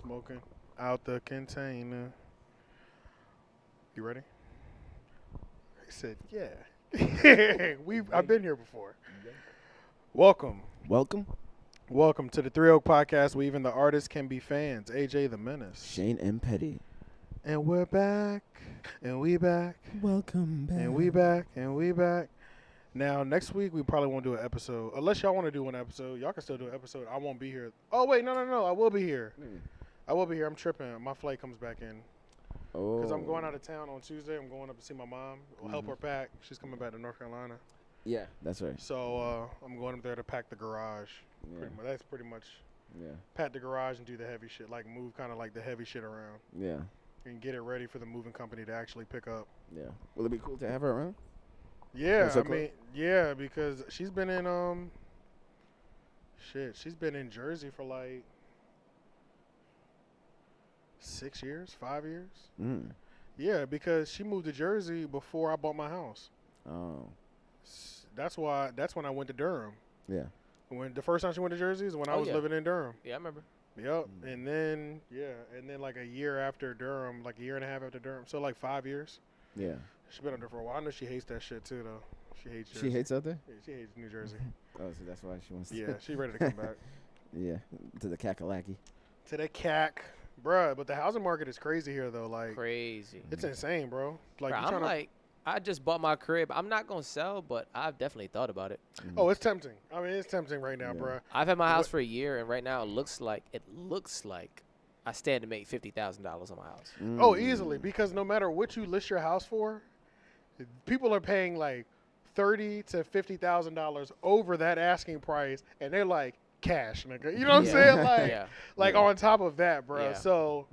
Smoking out the container. You ready? He said, yeah. I've been here before. Welcome. Welcome to the Three Oak Podcast where even the artists can be fans. AJ the Menace. Shane M. Petty. And we're back. And we back. Welcome back. And we back. And we back. Now, next week, we probably won't do an episode. Unless y'all want to do one episode. Y'all can still do an episode. I won't be here. Oh, wait. No. I will be here. I will be here. I'm tripping. My flight comes back in. Because I'm going out of town on Tuesday. I'm going up to see my mom. I'll help her pack. She's coming back to North Carolina. Yeah, that's right. So I'm going up there to pack the garage. Yeah. That's pretty much pack the garage and do the heavy shit. Like move kind of like the heavy shit around. Yeah. And get it ready for the moving company to actually pick up. Yeah. Will it be cool to have her around? Yeah, I mean, yeah, because she's been in she's been in Jersey for like 6 years, 5 years. Yeah, because she moved to Jersey before I bought my house. Oh. That's when I went to Durham. Yeah. When the first time she went to Jersey is when I was living in Durham. Yeah, I remember. Yep. And then like a year after Durham, like a year and a half after Durham. So like 5 years. Yeah. She's been up there for a while. I know she hates that shit too though. She hates Jersey. She hates out there? Yeah, she hates New Jersey. Oh, so that's why she wants to. Yeah, she's ready to come back. Yeah, to the Kakalaki. To the CAC. Bruh, but the housing market is crazy here though. Like Crazy. It's insane, bro. Like Bro, I just bought my crib. I'm not gonna sell, but I've definitely thought about it. Oh, it's tempting. I mean, it's tempting right now, bruh. I've had my house for a year, and right now it looks like I stand to make $50,000 on my house. Oh, easily, because no matter what you list your house for, people are paying like $30,000 to $50,000 over that asking price, and they're like cash, nigga. You know what I'm saying? Like on top of that, bro. Yeah. So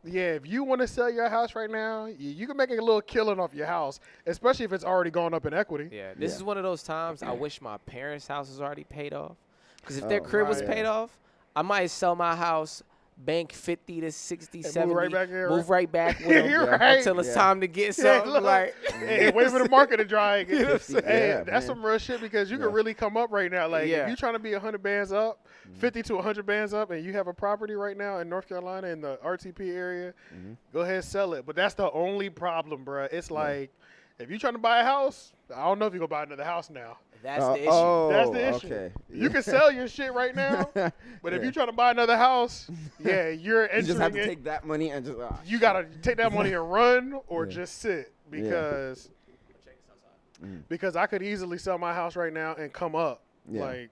yeah, if you want to sell your house right now, you can make a little killing off your house, especially if it's already gone up in equity. Yeah, this is one of those times I wish my parents' house was already paid off. Because if their crib was paid off, I might sell my house, bank 50 to 60, 70, move right back with them until it's time to get something. Hey, wait for the market to dry again. Hey, that's some real shit because you can really come up right now. Like if you're trying to be 100 bands up, 50 to 100 bands up, and you have a property right now in North Carolina in the RTP area, go ahead and sell it. But that's the only problem, bro. It's like if you're trying to buy a house, I don't know if you're going to buy another house now. That's the issue. That's the issue. Okay. You can sell your shit right now, but if you're trying to buy another house, you're entering. You just have to take that money and just. You got to take that money and run or just sit because I could easily sell my house right now and come up. Like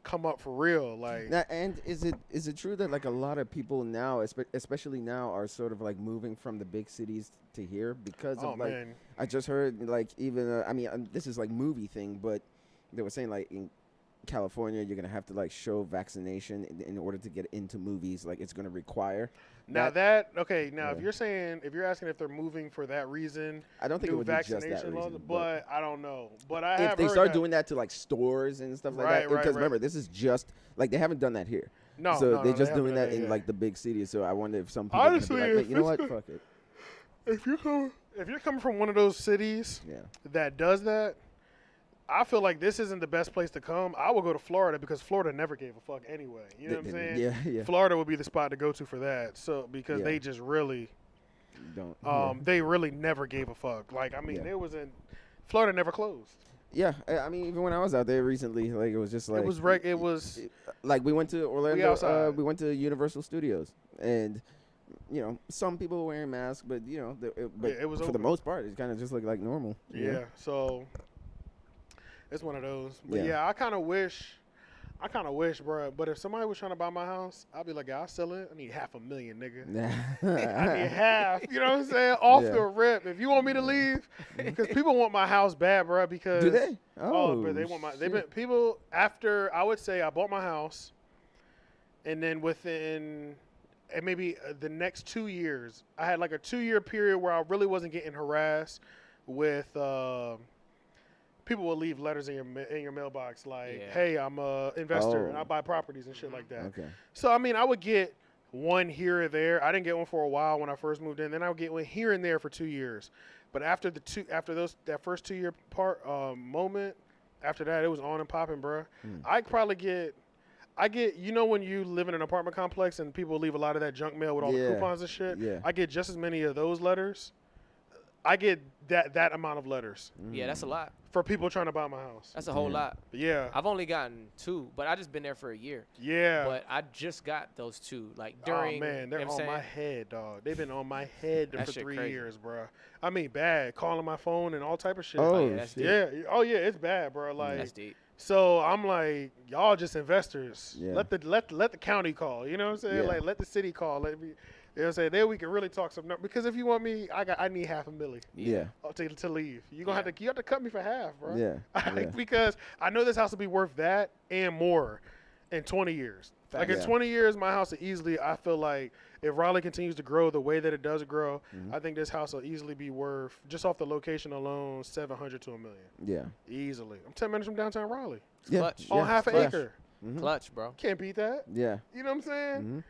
come up for real. Like now, and is it true that like a lot of people now, especially now, are sort of like moving from the big cities to here because of like man. I just heard like even I mean this is like movie thing, but they were saying like in California you're gonna have to like show vaccination in order to get into movies. Like it's gonna require. Now if you're asking if they're moving for that reason, I don't think it would be just that reason. Laws, but I don't know. But if they start doing that to like stores and stuff like that, because remember this is just like they haven't done that here. So they're just doing that in like the big cities. So I wonder if some people honestly, be like, you know what, fuck it. If you're coming from one of those cities that does that, I feel like this isn't the best place to come. I would go to Florida because Florida never gave a fuck anyway. You know what I'm saying? Yeah. Florida would be the spot to go to for that. So because they just really don't. They really never gave a fuck. Like I mean, Florida never closed. Yeah, I mean, even when I was out there recently, like it was just like it was like we went to Orlando. We went to Universal Studios, and you know, some people were wearing masks, but you know, it was for open. The most part, it kind of just looked like normal. Yeah, so it's one of those. But I kind of wish, bro. But if somebody was trying to buy my house, I'd be like, I'll sell it. I need $500,000, nigga. I need half. You know what I'm saying? Off the rip. If you want me to leave, because people want my house bad, bro. Because do they? But they want my. They've been people after. I would say I bought my house, and then within. And maybe the next 2 years, I had like a 2-year period where I really wasn't getting harassed with people will leave letters in your mailbox like, hey, I'm a investor and I buy properties and shit like that. Okay. So, I mean, I would get one here or there. I didn't get one for a while when I first moved in. Then I would get one here and there for 2 years. But after that first 2 year moment, after that, it was on and popping, bro. I'd probably get I get, when you live in an apartment complex and people leave a lot of that junk mail with all the coupons and shit. Yeah. I get just as many of those letters. I get that amount of letters. Yeah, that's a lot. For people trying to buy my house. That's a whole lot. Yeah. I've only gotten 2, but I just been there for a year. Yeah. But I just got those 2. Like during. Oh, man. They're on my head, dog. They've been on my head for 3 years, bro. I mean, bad. Calling my phone and all type of shit. Oh, yeah, that's deep. Yeah. Oh, yeah. It's bad, bro. Like, that's deep. So I'm like, y'all just investors. Yeah. Let the county call. You know what I'm saying? Yeah. Like, let the city call. Let me. You know what I'm saying? Then we can really talk some numbers. Because if you want me, I need $500,000. Yeah. To leave. You have to cut me for half, bro. Yeah. Because I know this house will be worth that and more in 20 years. Like in 20 years, my house will easily, I feel like, if Raleigh continues to grow the way that it does grow, I think this house will easily be worth, just off the location alone, $700,000 to $1 million. Yeah. Easily. I'm 10 minutes from downtown Raleigh. Clutch. On half an acre. Clutch, bro. Can't beat that. Yeah. You know what I'm saying?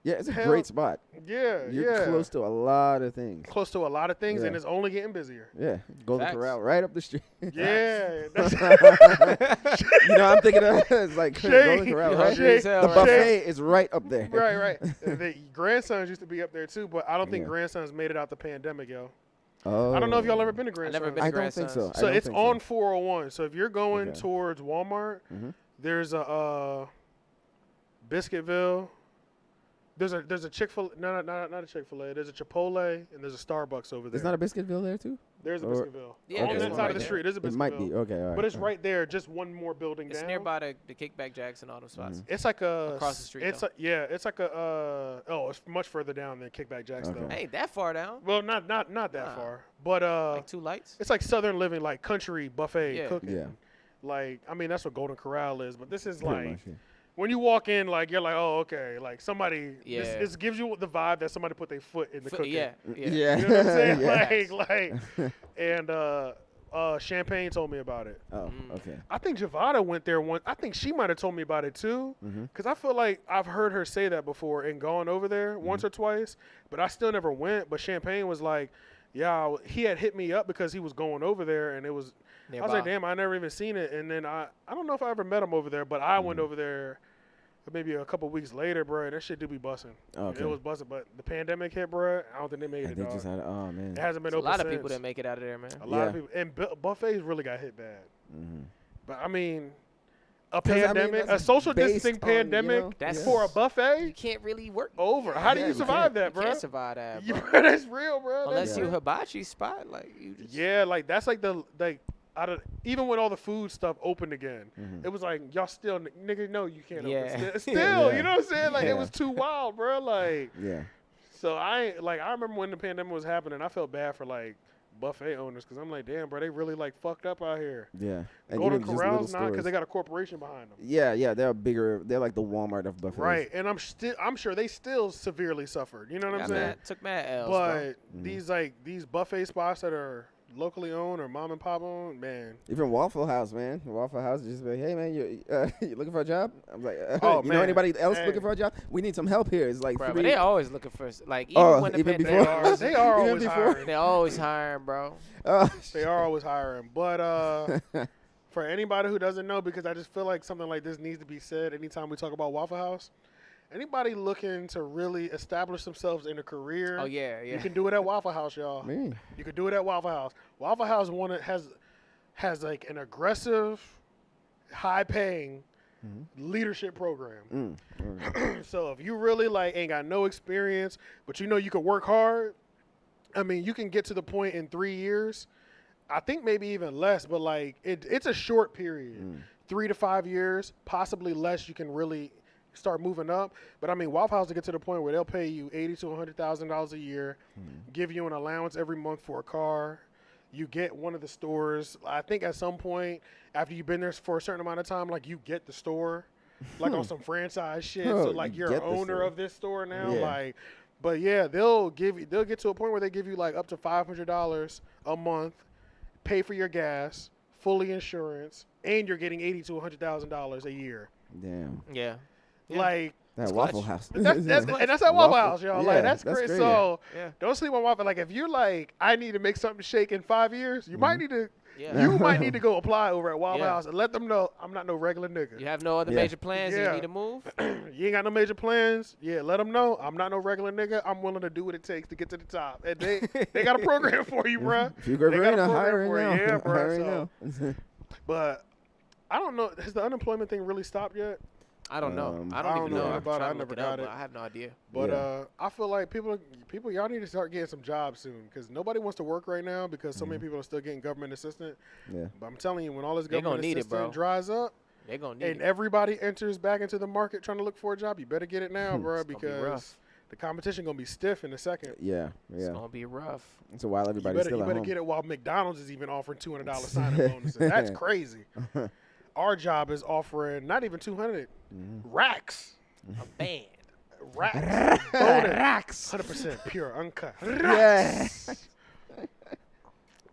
Yeah, it's a great spot. Yeah, You're close to a lot of things. Close to a lot of things, and it's only getting busier. Yeah, Golden Corral right up the street. Yeah. I'm thinking of it's like Golden Corral, right? The buffet is right up there. Right. The grandsons used to be up there too, but I don't think grandsons made it out the pandemic, yo. Oh. I don't know if y'all ever been to grandsons. I've never been to grandsons. I don't think so. So it's on 401. So if you're going towards Walmart, there's a Biscuitville. There's a Chick-fil-A, not a Chick-fil-A. There's a Chipotle and there's a Starbucks over there. There's not a Biscuitville there too? There's a Biscuitville. Yeah, on that side of the street, there's a Biscuitville. It might be. Okay, all right. But it's right there, just one more building it's down. It's nearby the Kickback Jacks and all those spots. It's like across the street. It's much further down than Kickback Jacks though. Ain't that far down. Well, not that far. But like 2 lights. It's like Southern living, like country buffet cooking. Yeah. Like, I mean, that's what Golden Corral is, but this is Pretty like much, yeah. When you walk in, like, you're like, oh, okay. Like, somebody, this gives you the vibe that somebody put their foot in the cooking. Yeah. You know what I'm saying? And Champagne told me about it. Oh, okay. I think Javada went there once. I think she might have told me about it, too. Because I feel like I've heard her say that before and gone over there once or twice. But I still never went. But Champagne was like, yeah, he had hit me up because he was going over there. And it was, nearby. I was like, damn, I never even seen it. And then I don't know if I ever met him over there. But I went over there maybe a couple weeks later, bro, and that shit do be busting. Okay. It was busting, but the pandemic hit, bro. I don't think they made it. They just had, oh man, it hasn't been open. A lot since. of people didn't make it out of there, man. A lot of people, and buffets really got hit bad. But I mean, a pandemic, a social distancing pandemic for a buffet, you can't really work over. How do you survive that, bro? You can't survive that, bro. That's real, bro. Unless you hibachi spot, like you just. Yeah, like that's like even when all the food stuff opened again, it was like, y'all still, nigga, no, you can't open. Still, you know what I'm saying? Like, it was too wild, bro. Like, so I remember when the pandemic was happening, I felt bad for, like, buffet owners because I'm like, damn, bro, they really, like, fucked up out here. Yeah. And Golden Corral's not because they got a corporation behind them. Yeah, they're bigger. They're like the Walmart of buffets. Right, and I'm sure they still severely suffered. You know what I'm saying? Took mad L's, but these buffet spots that are locally owned or mom and pop owned, man. Even Waffle House, man. Waffle House is just like, hey, man, you looking for a job? I'm like, you know anybody else looking for a job? We need some help here. It's like, bro, but they always looking for, like, even when the pandemic, they are always hiring. They're always hiring, bro. They are always hiring. But for anybody who doesn't know, because I just feel like something like this needs to be said anytime we talk about Waffle House. Anybody looking to really establish themselves in a career, you can do it at Waffle House, y'all. Man. You can do it at Waffle House. Waffle House has like an aggressive, high-paying leadership program. So if you really like ain't got no experience, but you know you can work hard, I mean, you can get to the point in 3 years. I think maybe even less, but like it's a short period, 3 to 5 years, possibly less. You can really start moving up. But I mean, Waffle House to get to the point where they'll pay you $80,000 to $100,000 a year, give you an allowance every month for a car. You get one of the stores. I think at some point after you've been there for a certain amount of time, like you get the store, like on some franchise shit. So like you're an owner of this store now. Like, but yeah, they'll get to a point where they give you like up to $500 a month, pay for your gas, fully insurance, and you're getting $80,000 to $100,000 a year. Damn. Yeah. Like That Waffle House. That's at Waffle House, y'all. Yeah, like that's great. great. So don't sleep on Waffle. Like if you're like, I need to make something shake in 5 years, you might need to. Yeah. You might need to go apply over at Waffle House and let them know I'm not no regular nigga. You have no other major plans and you need to move? You ain't got no major plans? Yeah, let them know I'm not no regular nigga. I'm willing to do what it takes to get to the top. And they got a program for you, bro. If you go green, I'm hiring now. Yeah, bro. But I don't know. Has the unemployment thing really stopped yet? I don't know. I don't even know about it. I never got it. I have no idea. But I feel like people, y'all need to start getting some jobs soon because nobody wants to work right now because so many people are still getting government assistance. Yeah. But I'm telling you, when all this government assistance dries up, they're gonna need and everybody enters back into the market trying to look for a job, you better get it now, bro, because the competition gonna be stiff in a second. Yeah. It's gonna be rough. So while everybody's still at home. You better get it while McDonald's is even offering $200 sign-up bonuses. That's crazy. Our job is offering not even 200 racks. A band. Racks. Racks. 100% pure, uncut. Racks.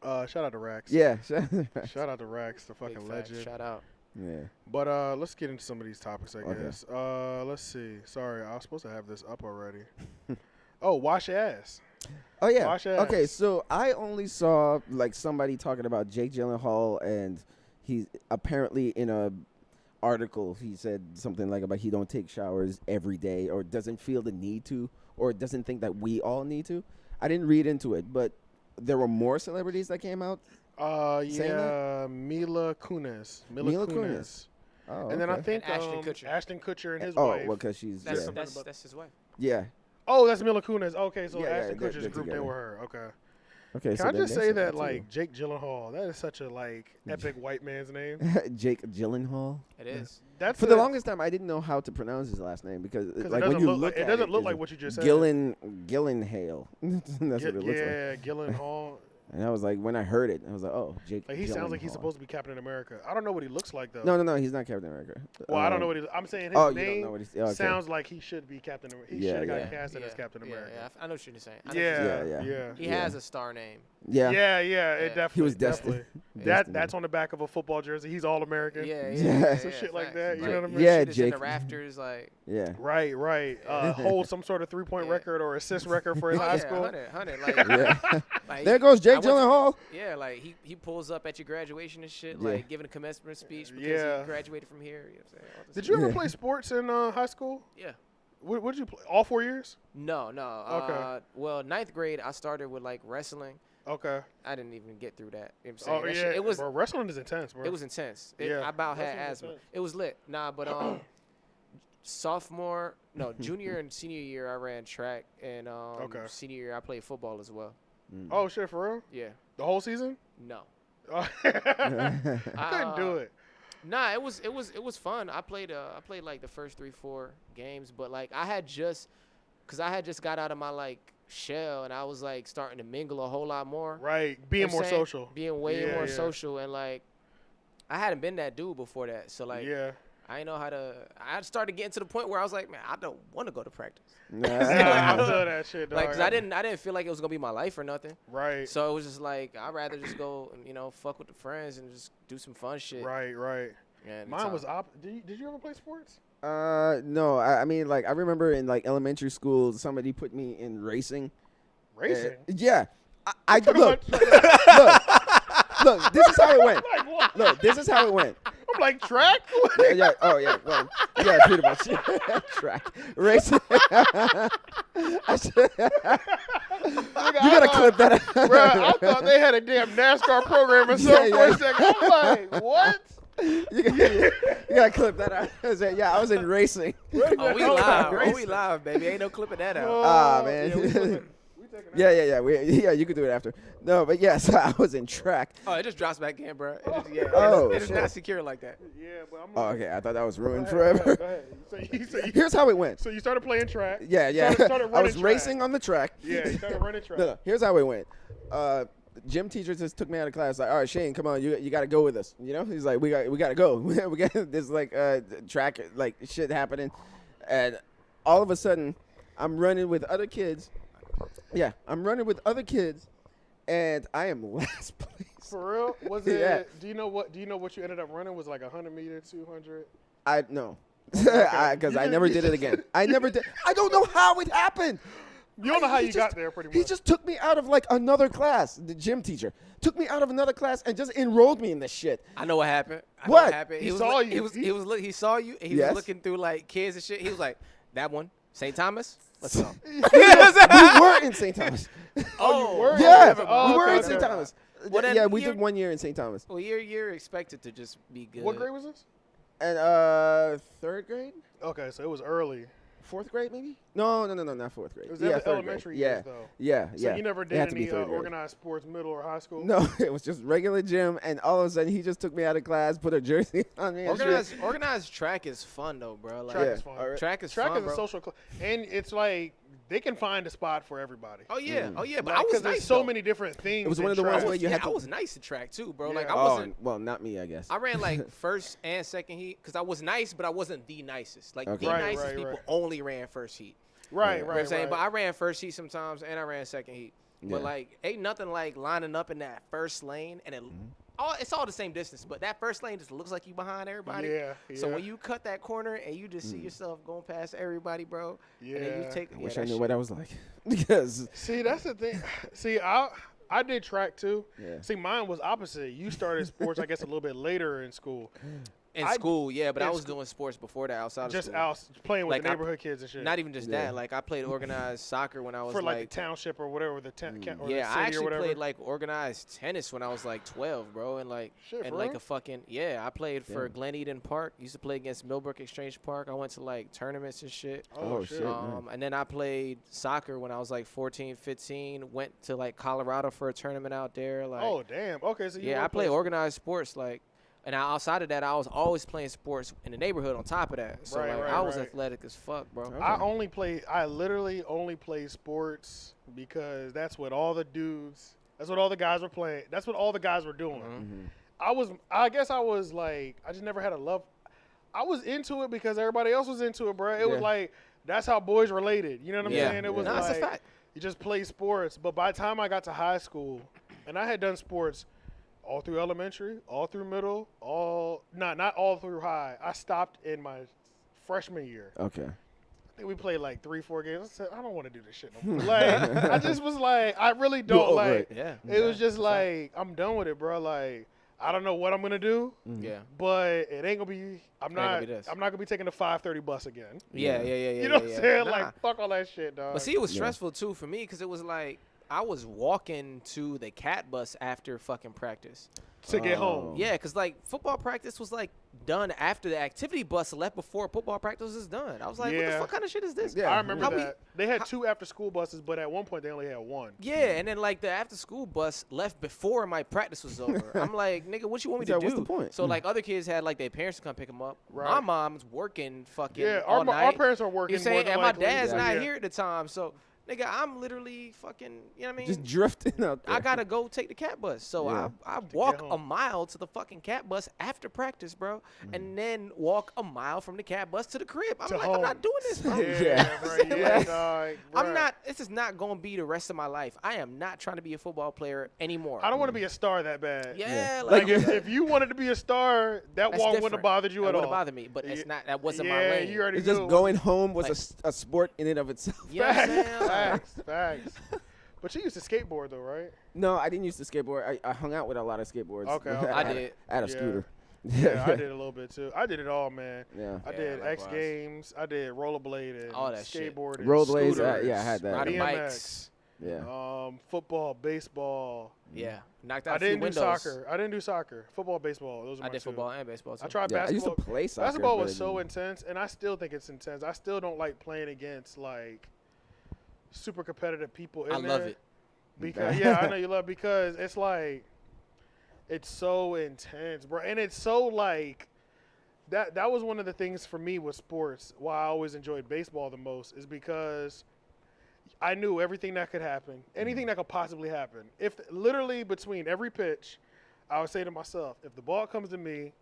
Shout out to Racks. Yeah. Shout out to Racks, the fucking legend. Shout out. Yeah. But let's get into some of these topics, I guess. Let's see. Sorry, I was supposed to have this up already. Oh, wash your ass. Oh, yeah. Wash your ass. Okay, so I only saw like somebody talking about Jake Gyllenhaal, and he's apparently in a article he said something like about he don't take showers every day or doesn't feel the need to or doesn't think that we all need to. I didn't read into it, but there were more celebrities that came out. Mila Kunis. Mila Kunis. Oh, and then I think Ashton Kutcher and his wife. Oh, well, because she's that's his wife. Yeah. Oh, that's Mila Kunis. Okay, so Yeah, Ashton they're Kutcher's grouped in with her. Okay. Okay. Can so I just say that like Jake Gyllenhaal? That is such a epic white man's name. Jake Gyllenhaal. It is. That's for the longest time I didn't know how to pronounce his last name because like when you look at it, it doesn't look like what you just said. Gyllenhaal. That's what it looks like. Yeah, Gyllenhaal. And I was like, when I heard it, I was like, oh, Jake. Like he sounds like he's supposed to be Captain America. I don't know what he looks like though. No, he's not Captain America. Well, I don't know what I'm saying. His name sounds like he should be Captain America. He should have got casted as Captain America. Yeah, I know what you're saying. Yeah. He has a star name. Yeah. It definitely. He was destined. That's on the back of a football jersey. He's all American. Yeah. Some shit like that. You know what I mean? Yeah, Jake. In the rafters, like. Yeah. Right. Hold some sort of 3-point record or assist record for his high school. 100. Like, there goes Jake Gyllenhaal. Yeah, like he pulls up at your graduation and shit, like giving a commencement speech because he graduated from here. You know what I'm saying? Did you ever play sports in high school? Yeah. What did you play? All 4 years? No. Okay. Well, 9th grade, I started with like wrestling. Okay. I didn't even get through that. You know what I'm saying? It was. Bro, wrestling is intense, bro. It was intense. I about had asthma. It was lit. Nah, but junior and senior year I ran track, and senior year I played football as well. Oh shit, for real? Yeah. The whole season? No. I couldn't do it. Nah, it was fun. I played like the first 3-4 games, but like I had just got out of my like shell and I was like starting to mingle a whole lot more. Right, being more social. Being way more social, and like I hadn't been that dude before that, so like I didn't know how to. I started getting to the point where I was like, man, I don't want to go to practice. I feel that shit, dog. Like, cause I didn't feel like it was gonna be my life or nothing. Right. So it was just like I'd rather just go, fuck with the friends and just do some fun shit. Right. Yeah, mine was Did you ever play sports? No. I mean, like I remember in like elementary school, somebody put me in racing. Racing. Yeah. I look. Look. This is how it went. Look. This is how it went. I'm like, track? Yeah. Oh, yeah. Well, yeah, pretty much. Track. Racing. You gotta clip that out. Bro, I thought they had a damn NASCAR program or something for a second. I'm like, what? You gotta clip that out. I was in racing. Oh, we live, baby. Ain't no clipping that out. Man. Yeah, you could do it after. No, but so I was in track. Oh, it just drops back in, bro. It is not secure like that. Yeah, but I'm okay. I thought that was ruined forever. Go ahead. Here's how it went. So you started playing track. Yeah. Started I was track. racing on the track. Yeah, you started running track. No, here's how it went. Gym teacher just took me out of class. Like, all right, Shane, come on, you got to go with us. He's like, we got to go. We got this like track like shit happening, and all of a sudden, I'm running with other kids. Yeah, I'm running with other kids, and I am last place. For real? Was it? Do you know what you ended up running? Was it like 100 meters, 200? No. Because I never did it again. I never did. I don't know how it happened. You don't know how you got there, pretty much. He just took me out of like another class. The gym teacher took me out of another class and just enrolled me in this shit. I know what happened. What? He saw you. He saw you. And he was looking through like kids and shit. He was like, that one, St. Thomas. Let's go. We were in St. Thomas. Oh, you were? Yeah, Oh, we were okay, in St. okay. Thomas. Well, then Yeah, we did 1 year in St. Thomas. Well, you're expected to just be good. What grade was this? And 3rd grade, Okay, so it was early. 4th grade maybe. No, not 4th grade. It was Yeah, 3rd elementary grade. years, though. Yeah. So you never It did had to be any 3rd grade. organized sports, middle or high school? No, it was just regular gym, and all of a sudden he just took me out of class, put a jersey on me. Organized track is fun though, bro. Like, Track is fun. Track is Track fun, is bro. a social club, and it's like they can find a spot for everybody. Oh yeah, but Like, I was there's nice. so though. many different things. It was one in of the track. ones where you had I to. was nice at track too, bro. Yeah. Like I Oh, wasn't. well, not me, I guess. I ran like first and second heat because I was nice, but I wasn't the nicest. Like Okay. the Right, nicest right, people right. only ran first heat. Right, Yeah. You know what right, I'm saying? right. But I ran first heat sometimes, and I ran second heat. But Yeah. like, ain't nothing like lining up in that first lane, and it's all the same distance. But that first lane just looks like you behind everybody. Yeah, So yeah. when you cut that corner and you just see yourself going past everybody, bro. Yeah. And then you take. I yeah, wish that I knew shit- what that was like. Because See, that's the thing. See, I did track too. Yeah. See, mine was opposite. You started sports, I guess, a little bit later in school. In I- school, yeah, but in I was school- doing sports before that outside Just of school. out playing with Like, the neighborhood kids and shit. Not even just Yeah. that. Like I played organized soccer when I was for like the township or whatever, the or the yeah, city I or actually whatever. played like organized tennis when I was like 12, bro, and like Shit, and for like real? a fucking I played for Damn. Glen Eden Park. Used to play against Millbrook Exchange Park. I went to like tournaments and shit. Oh, Oh, shit. shit. And then I played soccer when I was like 14, 15. Went to like Colorado for a tournament out there. Like Oh, damn. Okay, so you yeah, were I play playing- organized sports like. And outside of that, I was always playing sports in the neighborhood on top of that. So Right, like right, I was right. athletic as fuck, bro. Okay. I literally only play sports because that's what all the dudes, that's what all the guys were playing. That's what all the guys were doing. I guess I was like, I just never had a love. I was into it because everybody else was into it, bro. It was Yeah. like, that's how boys related. You know what I'm Yeah. saying? It was No, that's a like, fact. you just play sports. But by the time I got to high school, and I had done sports all through elementary, all through middle, not all through high. I stopped in my freshman year. Okay. I think we played like 3-4 games. I said, I don't want to do this shit no more. Like, I just was like, I really don't over like. it. Yeah. It was just like, I'm done with it, bro. Like, I don't know what I'm gonna do, Yeah. but it ain't gonna be. I'm gonna not. be this. I'm not gonna be taking the 5:30 bus again. Yeah. You know what I'm saying? Nah. Like, fuck all that shit, dog. But see, it was Yeah. stressful too for me because it was like I was walking to the cat bus after fucking practice. to get Oh. home. Yeah, because like football practice was like done after the activity bus left before football practice was done. I was like, what the Yeah. fuck kind of shit is this? Yeah. I remember How we- that. They had 2 after-school buses, but at one point they only had 1. Yeah, and then like the after school bus left before my practice was over. I'm like, nigga, what you want me to Yeah, do? what's the point? So like other kids had like their parents to come pick them up. My Right. mom's working fucking Yeah, all our night. parents are working. You saying, more than and my likely. dad's Yeah. not Yeah. here at the time, so nigga, I'm literally fucking. You know what I mean? Just drifting out there. I gotta go take the cat bus. So Yeah. I get walk home. a mile to the fucking cat bus after practice, bro, and then walk a mile from the cat bus to the crib. I'm To like, home. I'm not doing this, bro. Yeah, Yeah. bro. Yeah, dog. I'm Bruh. not. This is not gonna be the rest of my life. I am not trying to be a football player anymore. I don't want to be a star that bad. Yeah, Like if you wanted to be a star, that that's walk wouldn't have different. bothered you That at all. wouldn't bother me, but it's not. That wasn't yeah, my lane. you already It's just knew. going home was Like- a sport in and of itself. You know what I'm saying? Like, Facts. But you used to skateboard though, right? No, I didn't used to skateboard. I hung out with a lot of skateboards. Okay, I okay. I had- did. I had a Yeah. scooter. Yeah, I did a little bit too. I did it all, man. Yeah. I Yeah, did X likewise. Games. I did rollerblading, All that shit. skateboarding, Rollerblades, scooters, yeah, I had that. riding BMX, bikes. Yeah. Football, baseball. Yeah, knocked out I a few didn't do windows. soccer. I didn't do soccer. Football, baseball. Those are I my did two. football and baseball too. I tried Yeah, I used basketball. to play soccer. Basketball but was I so didn't- intense, and I still think it's intense. I still don't like playing against like super competitive people. I love it. because yeah, I know you love it because it's like it's so intense, bro, and it's so like that. That was one of the things for me with sports. Why I always enjoyed baseball the most is because I knew everything that could happen, anything that could possibly happen. If literally between every pitch, I would say to myself, if the ball comes to me,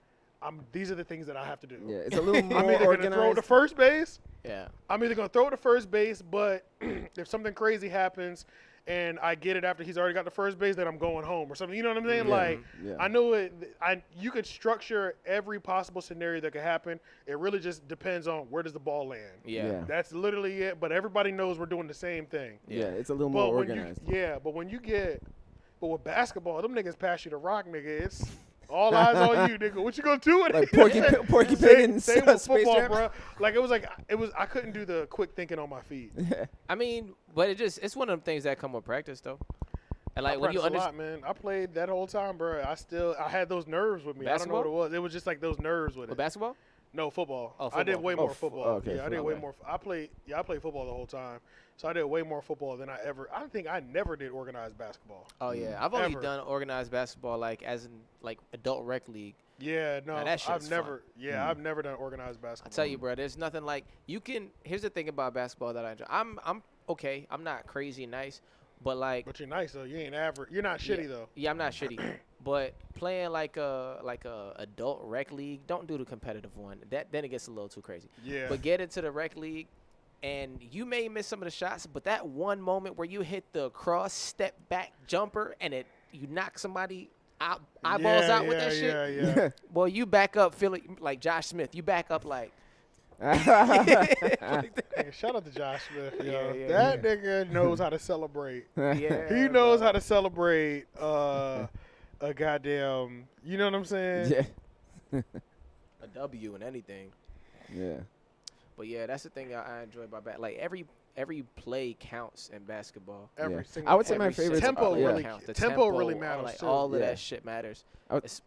these are the things that I have to do. Yeah, it's a little more I'm either going to throw it to organized. first base. Yeah. I'm either going to throw it to first base, but if something crazy happens and I get it after he's already got the first base, then I'm going home or something. You know what I'm saying? Like, I know it. You could structure every possible scenario that could happen. It really just depends on where does the ball land. Yeah. That's literally it. But everybody knows we're doing the same thing. Yeah, it's a little more organized. But with basketball, them niggas pass you the rock, nigga. It's all eyes on you, nigga. What you gonna do with it? Like Porky Pig and same with Space football, Jam. bro. Like I couldn't do the quick thinking on my feet. I mean, but it's one of them things that come with practice, though. And like I when you understand, man. I played that whole time, bro. I had those nerves with me. Basketball? I don't know what it was. It was just like those nerves with it. Basketball? No, football. Oh, football. I did way more football. Okay, I did way more. I played football the whole time. So I did way more football than I think I never did organized basketball. Oh yeah, I've only done organized basketball like as in like adult rec league. Yeah, no, I've never done organized basketball. I tell you, bro, there's nothing like you can. Here's the thing about basketball that I enjoy. I'm okay. I'm not crazy nice, but like. But you're nice though. You ain't average. You're not shitty though. Yeah, I'm not shitty. But playing like a adult rec league, don't do the competitive one. Then it gets a little too crazy. Yeah. But get into the rec league. And you may miss some of the shots, but that one moment where you hit the cross step back jumper and you knock somebody eyeballs out with that shit. Yeah. Well, you back up feeling like Josh Smith. You back up like. Shout out to Josh Smith. Yeah, that nigga knows how to celebrate. Yeah, he knows how to celebrate a goddamn. You know what I'm saying? Yeah. A W and anything. Yeah. But yeah, that's the thing I enjoy about like every play counts in basketball. Every single. I would say my favorite tempo really counts. The tempo really matters like too. all of that shit matters. I was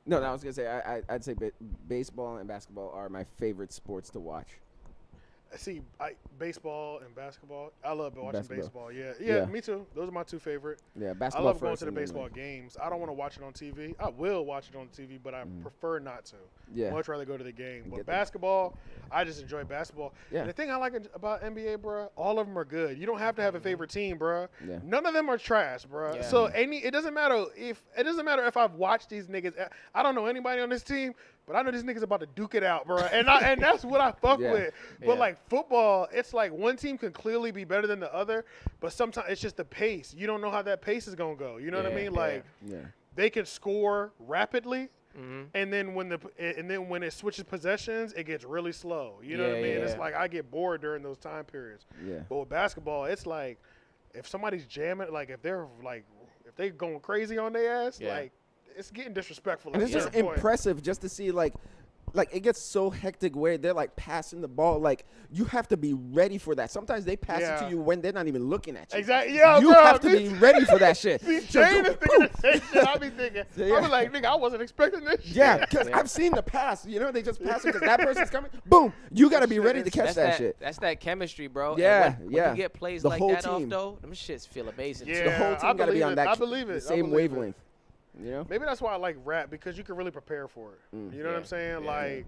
gonna say I'd say baseball and basketball are my favorite sports to watch. See, baseball and basketball. I love watching baseball. Yeah, me too. Those are my two favorite. Yeah, basketball. I love going to the baseball games. I don't want to watch it on TV. I will watch it on TV, but I prefer not to. Yeah, much rather go to the game. But basketball, I just enjoy basketball. Yeah. And the thing I like about NBA, bro, all of them are good. You don't have to have a favorite team, bro. Yeah. None of them are trash, bro. Yeah. So it doesn't matter if I've watched these niggas. I don't know anybody on this team. But I know this nigga's about to duke it out, bro. And that's what I fuck with. But, like, football, it's like one team can clearly be better than the other, but sometimes it's just the pace. You don't know how that pace is going to go. You know what I mean? Like, they can score rapidly, and then when it switches possessions, it gets really slow. You know what I mean? It's like I get bored during those time periods. Yeah. But with basketball, it's like if somebody's jamming, like if they're going crazy on their ass, like, it's getting disrespectful. And it's just impressive just to see, like it gets so hectic where they're, like, passing the ball. Like, you have to be ready for that. Sometimes they pass it to you when they're not even looking at you. Exactly. Yeah, you have to be ready for that shit. See, Shane is thinking the same shit I be thinking. I was like, nigga, I wasn't expecting this shit. Yeah, because I've seen the pass. You know, they just pass it because that person's coming. Boom. You got to be ready to catch that shit. That's that chemistry, bro. Yeah, when you get plays like that off, though, them shits feel amazing. Yeah, the whole team got to be on that same wavelength. You know? Maybe that's why I like rap, because you can really prepare for it. You know what I'm saying? Yeah. Like,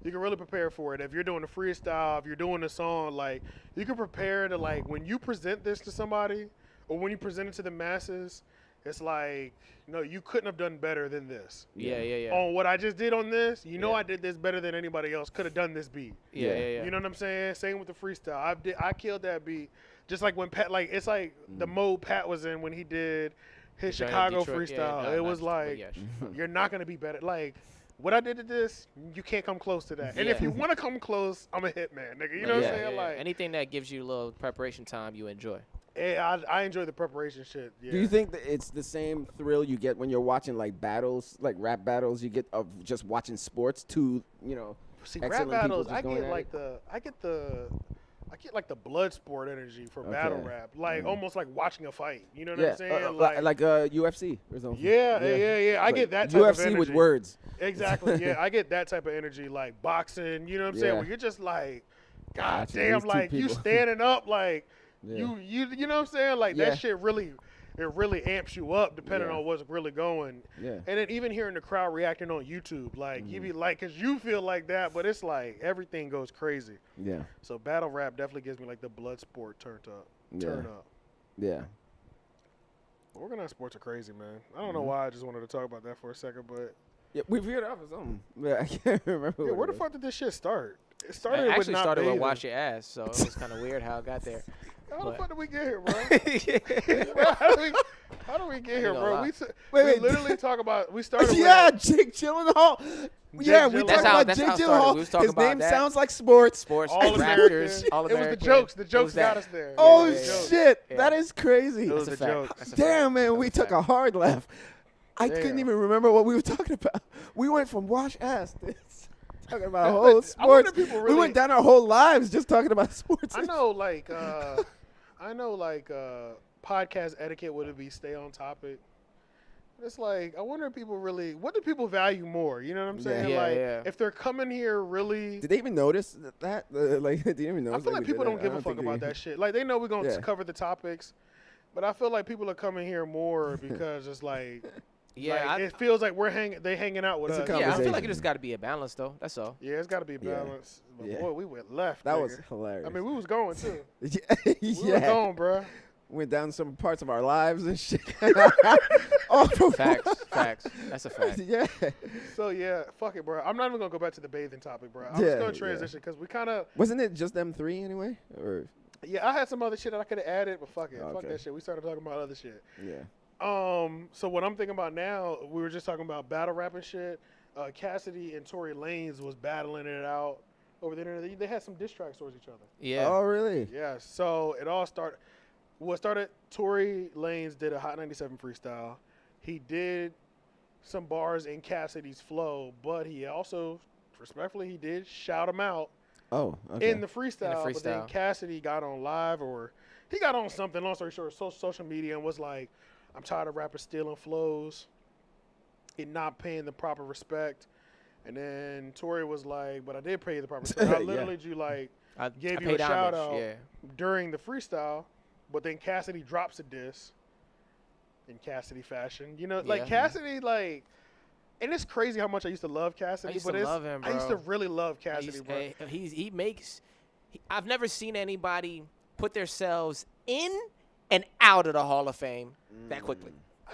you can really prepare for it. If you're doing a freestyle, if you're doing a song, like, you can prepare to, like, when you present this to somebody or when you present it to the masses, it's like, no, you couldn't have done better than this. Yeah. On what I just did on this, I did this better than anybody else could have done this beat. Yeah. You know what I'm saying? Same with the freestyle. I killed that beat. Just like when Pat, like, it's like the mode Pat was in when he did his Chicago freestyle. It was like, you're not going to be better. Like, what I did to this, you can't come close to that. And if you want to come close, I'm a hitman, nigga. You know what I'm saying? Like, anything that gives you a little preparation time, you enjoy. I enjoy the preparation shit. Yeah. Do you think that it's the same thrill you get when you're watching, like, battles, like rap battles you get of just watching sports to, rap battles, I get like the blood sport energy for battle rap, like almost like watching a fight. You know what I'm saying? Like UFC or something. Yeah. I get that type of energy. UFC with words. Exactly. Yeah, I get that type of energy, like boxing. You know what I'm saying? Where you're just like, God damn, like you standing up, like you know what I'm saying? Like that shit really. It really amps you up depending on what's really going. Yeah. And then even hearing the crowd reacting on YouTube, like, you be like, because you feel like that, but it's like everything goes crazy. Yeah. So battle rap definitely gives me like the blood sport turn up. Yeah. Organized sports are crazy, man. I don't know why I just wanted to talk about that for a second, but. Yeah, we veered off or something. But I can't remember. Yeah, where the fuck did this shit start? It started I with actually not started bathing. with wash your ass, so it was kind of weird how it got there. How the fuck did we get here, bro? Yeah. How do we get here, gonna bro? lie. We literally talk about. We started. Yeah, with, Jake Gyllenhaal. Yeah, we Gyllenhaal. talked about That's Jake how it started. Gyllenhaal. We was talking His about name that. sounds like sports. Sports, All Raptors, American. all It was American. the jokes. The What jokes was got that? us there. Oh Yeah, the shit, Yeah. that is crazy. It was That's the a fact. joke. That's a Damn, fact. man, That's we a took fact. a hard laugh. I couldn't Damn. even remember what we were talking about. We went from wash ass to talking about I whole wonder sports. people We really- went down our whole lives just talking about sports. I know, podcast etiquette would be stay on topic. It's like I wonder if people really. What do people value more? You know what I'm saying? Yeah, like yeah. if they're coming here really. Did they even notice that? Like, did they even notice? I feel like we did people don't that? give I a fuck think about they- that shit. Like they know we're gonna Yeah. cover the topics, but I feel like people are coming here more because it's like, Yeah, like, it feels like they hanging out with It's a us. yeah, I feel like conversation. it just got to be a balance, though. That's all. Yeah, it's got to be balanced. But Yeah. boy, we went left. That nigga. was hilarious. I mean, we was going too. yeah, We were going, bro. went down some parts of our lives and shit. All from Facts. That's a fact. Yeah. So yeah, fuck it, bro. I'm not even gonna go back to the bathing topic, bro. I'm Yeah, just gonna yeah. transition because we kind of. Wasn't it just them three anyway? Or Yeah, I had some other shit that I could have added, but fuck it. Fuck Okay. that shit. We started talking about other shit. yeah. So what I'm thinking about now, we were just talking about battle rap and shit. Cassidy and Tory Lanez was battling it out over the internet. They had some diss tracks towards each other. Yeah. Oh really? Yeah. So it all started. What started? Tory Lanez did a Hot 97 freestyle. He did some bars in Cassidy's flow, but he also, respectfully, he did shout him out Oh. Okay. in the freestyle. But then freestyle. Cassidy got on live, or he got on something, long story short, social media, and was like, I'm tired of rappers stealing flows and not paying the proper respect. And then Tory was like, but I did pay you the proper respect. I Yeah. literally gave I you a paid shout homage, out Yeah. during the freestyle, but then Cassidy drops a diss in Cassidy fashion. You know, like Yeah. Cassidy, like, and it's crazy how much I used to love Cassidy. I used but to it's, love him, I used to bro. really love Cassidy, bro. I've never seen anybody put themselves in and out of the Hall of Fame that quickly.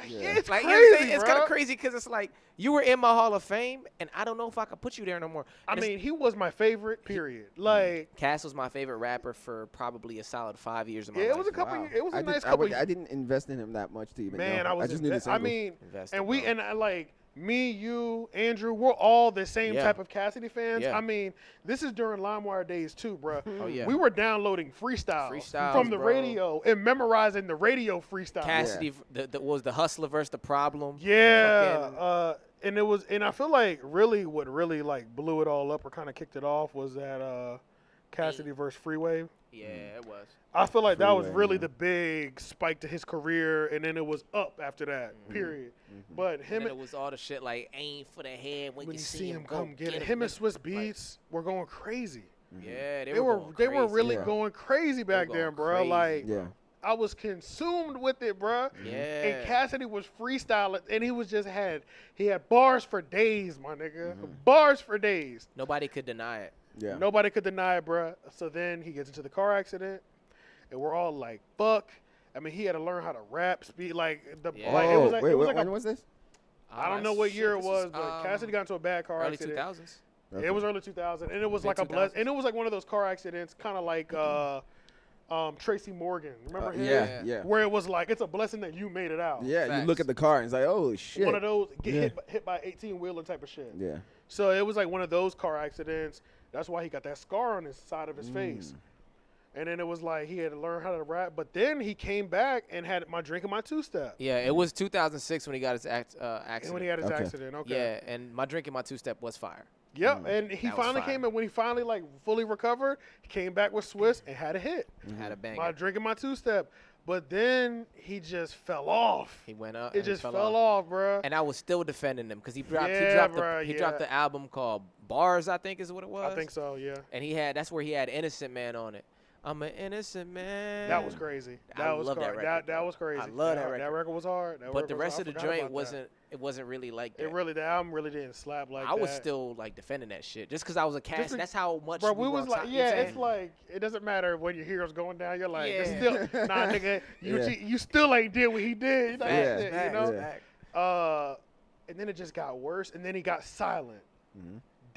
Yeah, it's Like, crazy, you know what I'm saying? It's bro. kind of crazy because it's like you were in my Hall of Fame, and I don't know if I could put you there no more. I And it's- mean, he was my favorite. Period. Like, Cass was my favorite rapper for probably a solid 5 years of my yeah, life. it was a couple. Wow. It was a I nice did, couple. I didn't invest in him that much to even Man, know. I was. just knew the I singles. mean, Invested, and we bro. and I like me, you, Andrew. We're all the same Yeah. type of Cassidy fans. Yeah. I mean, this is during LimeWire days too, bro. Oh, yeah. We were downloading freestyles Freestyles, from the bro. radio and memorizing the radio freestyle. Cassidy was the Hustler versus the Problem. Yeah, Fucking- and it was, and I feel like what really like blew it all up or kind of kicked it off was that Cassidy versus Freeway. yeah, it was. I feel like that was Freeway, really yeah. the big spike to his career, and then it was up after that. Period. But him And it was all the shit like aim for the head when, when you you see see him him go come get it, him, him and nigga. Swiss Like, Beats were going crazy. yeah, They were going they were crazy. really Yeah. going crazy back going then, bro. crazy. Like Yeah. I was consumed with it, bro. Yeah. And Cassidy was freestyling, and he was just he had bars for days, my nigga. Bars for days. Nobody could deny it. Yeah. Nobody could deny it, bro. So then he gets into the car accident, and we're all like, "Fuck!" I mean, he had to learn how to rap, speed like the. Yeah. Like, it Oh, was like, wait, it was when like a, was this? I don't know what year it was, but Cassidy got into a bad car early accident. 2000s. It was early 2000, and it was Mid- like a bless, 2000s. and it was like one of those car accidents, kind of like Tracy Morgan. Remember him? Yeah, yeah. Where it was like, it's a blessing that you made it out. Yeah, you Facts. look at the car and it's like, oh shit. One of those get Yeah. hit by 18-wheeler type of shit. Yeah. So it was like one of those car accidents. That's why he got that scar on his side of his face. And then it was like he had to learn how to rap. But then he came back and had my drink and my two-step. Yeah, it was 2006 when he got his accident. And when he had his Okay. accident, okay. Yeah, and my drink and my two-step was fire. Yep, and he That was finally fire. came in. When he finally like fully recovered, he came back with Swiss and had a hit. Had a banger. My drink and my two-step. But then he just fell off. He went up. It and just fell fell off, bruh. And I was still defending him because he dropped. Yeah, he bruh, dropped yeah. the album called Bars, I think is what it was. I think so, yeah. And that's where he had Innocent Man on it. I'm an innocent man. That was crazy. I That was love that crazy. record, That bro. was crazy. I love that That record. record was hard. But the rest of the joint joint wasn't really like that. The album really didn't slap like that. I was still like defending that shit just because I was a cast. be- That's how much. Bro, we we were was on like, top, you know yeah, what I'm it's saying? like, it doesn't matter when your hero's going down. You're like, it's Yeah. still, nah, nigga, Yeah. you still ain't did what he did. You know, Yeah. that shit, you Facts, know? Yeah. facts. And then it just got worse, and then he got silent.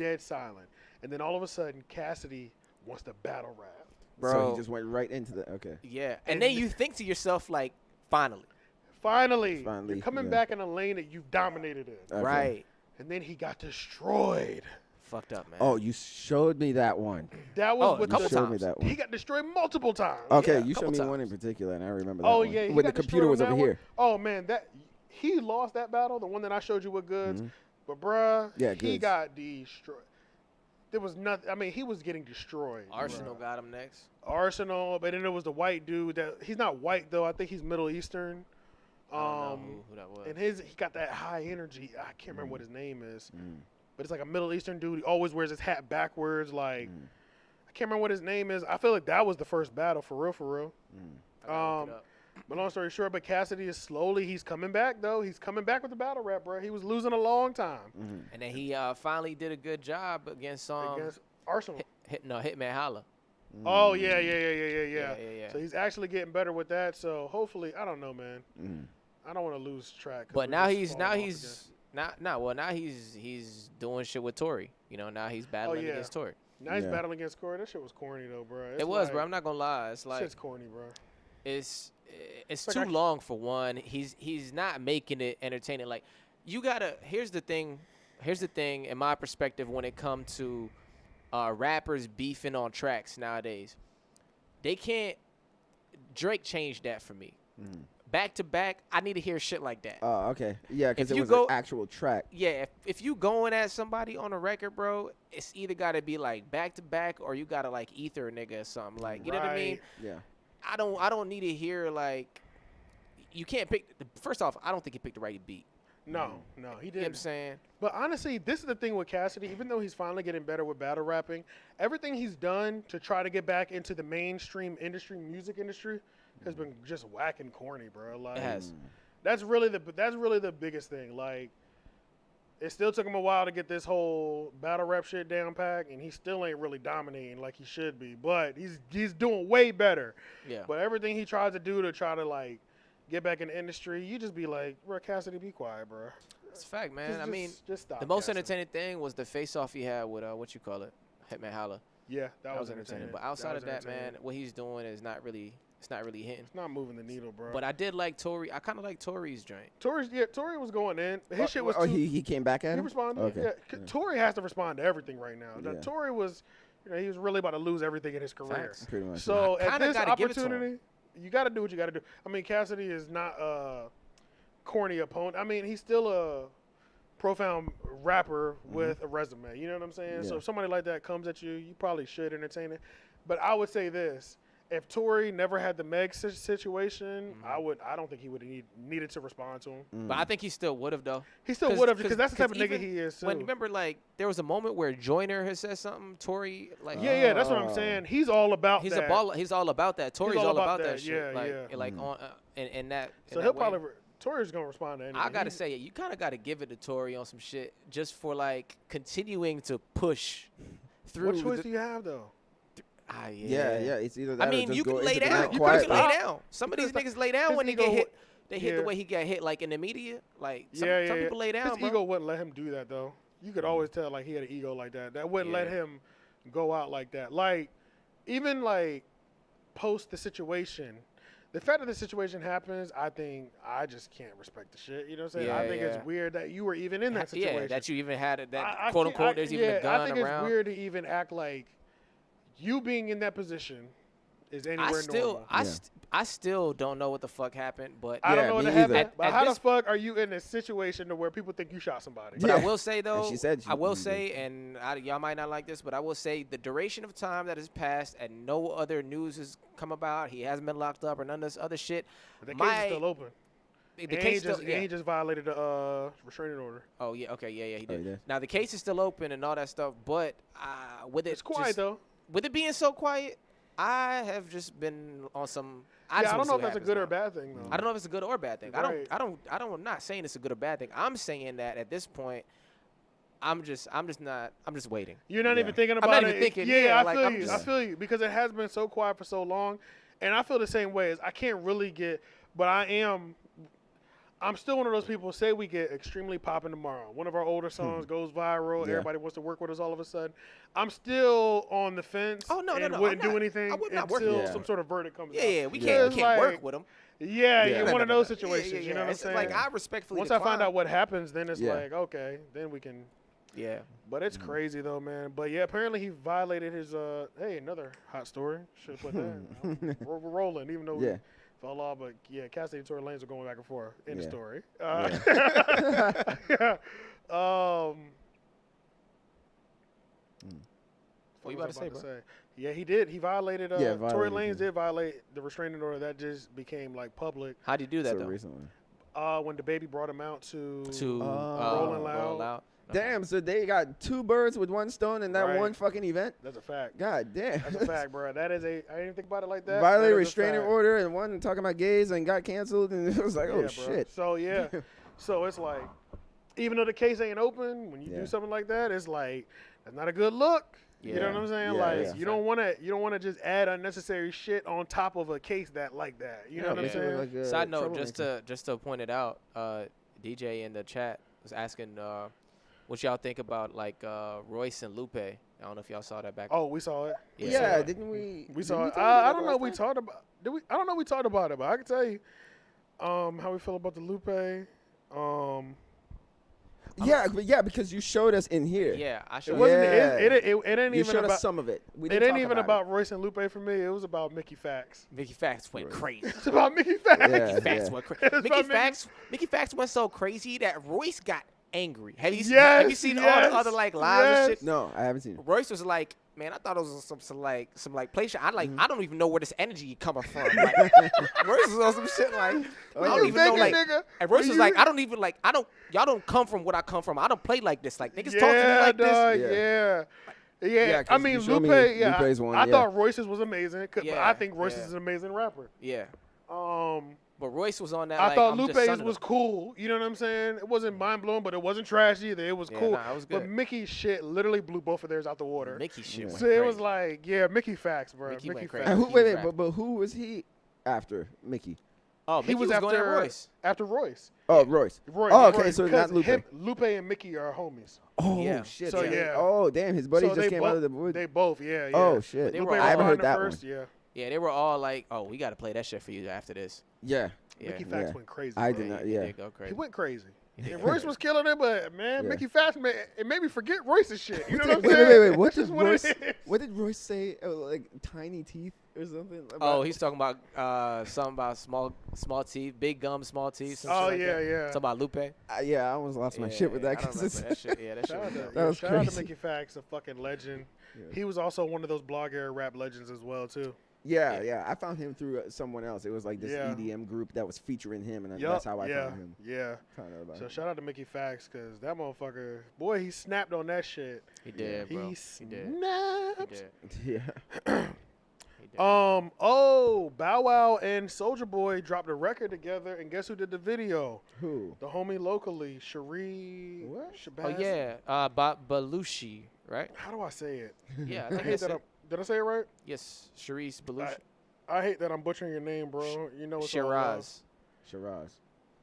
dead silent. And then all of a sudden, Cassidy wants to battle rap. Bro. So he just went right into the Yeah, and then you think to yourself like, finally, you're coming back in a lane that you've dominated in. Okay. Right? And then he got destroyed. Fucked up, man. Oh, you showed me that one. That was with couple the times. Me that one. He got destroyed multiple times. Okay, Yeah, you showed me times. one in particular, and I remember that. Oh one. yeah, when the computer was over here. Oh man, he lost that battle, the one that I showed you with Goods. But bruh, he got destroyed. There was nothing. I mean, he was getting destroyed. Arsenal got him next. Arsenal, but then there was the white dude that he's not white though. I think he's Middle Eastern. I don't know who that was. And he got that high energy. I can't remember what his name is, but it's like a Middle Eastern dude. He always wears his hat backwards. Like I can't remember what his name is. I feel like that was the first battle for real. But long story short, but Cassidy is he's coming back though. He's coming back with the battle rap, bro. He was losing a long time. And then he finally did a good job against Arsenal. Hitman Holla. Oh yeah. So he's actually getting better with that. So hopefully, I don't know, man. I don't want to lose track. But now he's doing shit with Tory. You know, now he's battling against Tory. Now he's battling against Tory. That shit was corny though, bro. It was, bro. I'm not gonna lie. It's like shit's corny, bro. It's too long for one. He's not making it entertaining. Like you gotta. Here's the thing. In my perspective, when it comes to rappers beefing on tracks nowadays, they can't. Drake changed that for me. Back to back, I need to hear shit like that. Oh, okay. Yeah, because it was an actual track. Yeah, if you going at somebody on a record, bro, it's either got to be like back to back or you got to like ether a nigga or something. Like, you know what I mean? Yeah. I don't need to hear like you can't pick. First off, I don't think he picked the right beat. No, he didn't. You know what I'm saying? But honestly, this is the thing with Cassidy. Even though he's finally getting better with battle rapping, everything he's done to try to get back into the mainstream music industry, has been just whack and corny, bro. Like, it has. That's really the biggest thing. Like, it still took him a while to get this whole battle rap shit down pat, and he still ain't really dominating like he should be. But he's doing way better. Yeah. But everything he tries to do to try to like get back in the industry, you just be like, bro, Cassidy, be quiet, bro. It's a fact, man. Just stop. The most entertaining thing was the face-off he had with Hitman Holla. Yeah, that was entertaining. But outside of that, man, what he's doing is not really. It's not really hitting. It's not moving the needle, bro. But I did like Tory. I kind of like Tory's joint. Tory was going in. His shit was. He came back at him. He responded. Okay. Yeah, Tory has to respond to everything right now. Tory was, he was really about to lose everything in his career. Facts. Pretty much. So at this opportunity, you got to do what you got to do. I mean, Cassidy is not a corny opponent. I mean, he's still a profound rapper with a resume. You know what I'm saying? Yeah. So if somebody like that comes at you, you probably should entertain it. But I would say this. If Tory never had the Meg situation, I don't think he would have needed to respond to him. But I think he still would have, though. He still would have, because that's the type of nigga he is, too. Remember, like, there was a moment where Joyner had said something, Tory, like... Yeah, that's what I'm saying. He's all about that. He's all about that. Tory's all about that shit. Yeah. Like, on, in that So he'll probably... Tory's going to respond to anything. I got to say, you kind of got to give it to Tory on some shit just for, like, continuing to push through... What choice do you have, though? Yeah, it's either that. I mean, or just you can go lay into down. the You night can lay down. Some of these niggas lay down when they get hit. They hit the way he got hit, like in the media. Like some people lay down. His ego wouldn't let him do that, though. You could always tell, like, he had an ego like that. That wouldn't let him go out like that. Like, even like post the situation, the fact that the situation happens, I think I just can't respect the shit. You know what I'm saying? I think it's weird that you were even in that situation. Yeah, that you even had it. That quote unquote, there's even a gun around. I think it's weird to even act like you being in that position is anywhere normal. I still don't know what the fuck happened, but I don't know what happened. But how the fuck are you in a situation to where people think you shot somebody? But I will say though, and y'all might not like this, but I will say the duration of time that has passed and no other news has come about. He hasn't been locked up or none of this other shit. But the case is still open. The case he just violated the restraining order. Oh yeah, okay, yeah, he did. Oh, now the case is still open and all that stuff, but it's quiet though. With it being so quiet, I have just been on some. I don't know if that's a good or bad thing though. I don't know if it's a good or bad thing. Right. I'm not saying it's a good or bad thing. I'm saying that at this point, I'm just waiting. You're not even thinking about it. I'm not even thinking. Yeah, I feel you because it has been so quiet for so long, and I feel the same way. As I can't really get, but I I'm still one of those people. Say we get extremely popping tomorrow. One of our older songs goes viral. Yeah. Everybody wants to work with us all of a sudden. I'm still on the fence. Oh no, wouldn't do anything I would not until work. some sort of verdict comes out. Yeah, we can't work with them. Yeah, you're one of those situations. Yeah. You know what I'm saying? Like I respectfully. Once I find out what happens, then it's like okay, then we can. Yeah. But it's crazy though, man. But yeah, apparently he violated his. Hey, another hot story. Should have put that. We're rolling, even though we fell off. But yeah, Cassidy and Tory Lanez are going back and forth in the story. What you about to say, bro? Yeah, he did. He violated. violated Tory Lanez did violate the restraining order that just became like public. How'd he do that though? Recently. When the baby brought him out to Rolling Loud. Damn, so they got 2 birds with 1 stone in that one fucking event? That's a fact. God damn. That's a fact, bro. That is I didn't think about it like that. Violated restraining order and one talking about gays and got canceled and it was like, oh, shit. So, yeah. So, it's like, even though the case ain't open, when you do something like that, it's like, that's not a good look. Yeah. You know what I'm saying? You don't want to just add unnecessary shit on top of a case like that. You know what I'm saying? Like Side note, just to point it out, DJ in the chat was asking what y'all think about like Royce and Lupe. I don't know if y'all saw that back. Oh, we saw it. Yeah, didn't we? We saw it. I don't know. We talked about. Did we? I don't know. We talked about it, but I can tell you how we feel about the Lupe. Yeah, because you showed us in here. Yeah, I showed. It wasn't. It ain't You even showed about us some of it. It ain't even about Royce and Lupe for me. It was about Mickey Fax. Mickey Fax went crazy. It's about Mickey Fax. Mickey Fax went crazy. Mickey Fax went so crazy that Royce got angry. Have you seen all the other like lives and shit? No, I haven't seen it. Royce was like, man, I thought it was some play shit. I don't even know where this energy coming from. Like, Royce was on some shit like I don't even know like. Nigga? And Royce was like, y'all don't come from what I come from. I don't play like this. Like niggas talk to me like this. Yeah. I mean, Lupe. I thought Royce's was amazing. But I think Royce is an amazing rapper. Yeah. But Royce was on that. I thought Lupe's was cool. You know what I'm saying? It wasn't mind blowing, but it wasn't trash either. It was cool. Nah, it was good. But Mickey's shit literally blew both of theirs out the water. Mickey shit. So it was like, Mickey Fax, bro. Mickey went Fax. crazy. Wait, but who was he after Mickey? Oh, Mickey was after Royce. After Royce. Oh, Royce. Oh, okay, Royce, so not Lupe. Lupe and Mickey are homies. Oh, yeah. shit. So, yeah. Oh, damn, his buddies just came out of the woods. They both, yeah. Oh, shit. I haven't heard that first, one. Yeah, they were all like, oh, we got to play that shit for you after this. Yeah. Mickey Fax went crazy. I did not, He did go crazy. He went crazy. And Royce was killing it, but man, Mickey Fax, it made me forget Royce's shit. You know what I'm saying? Wait. What did Royce say? Like tiny teeth or something? He's talking about something about small teeth, big gum, small teeth. Oh, yeah. Talking about Lupe. Yeah, I almost lost my shit with that. I don't remember that shit. Yeah, that shit was dope. That was Shout crazy. out to Mickey Fax, a fucking legend. Yeah. He was also one of those blog era rap legends as well, too. Yeah. I found him through someone else. It was like this EDM group that was featuring him, and that's how I found him. Yeah. So shout out to Mickey Fax, because that motherfucker, boy, he snapped on that shit. He did, bro. He snapped. Yeah. Bow Wow and Soulja Boy dropped a record together, and guess who did the video? Who? The homie locally, Cherie. What? Shabazz? Oh yeah, Belushi, right? How do I say it? Yeah, I hate that. Did I say it right? Yes, Sharice Belushi. I hate that I'm butchering your name, bro. You know it's Shiraz.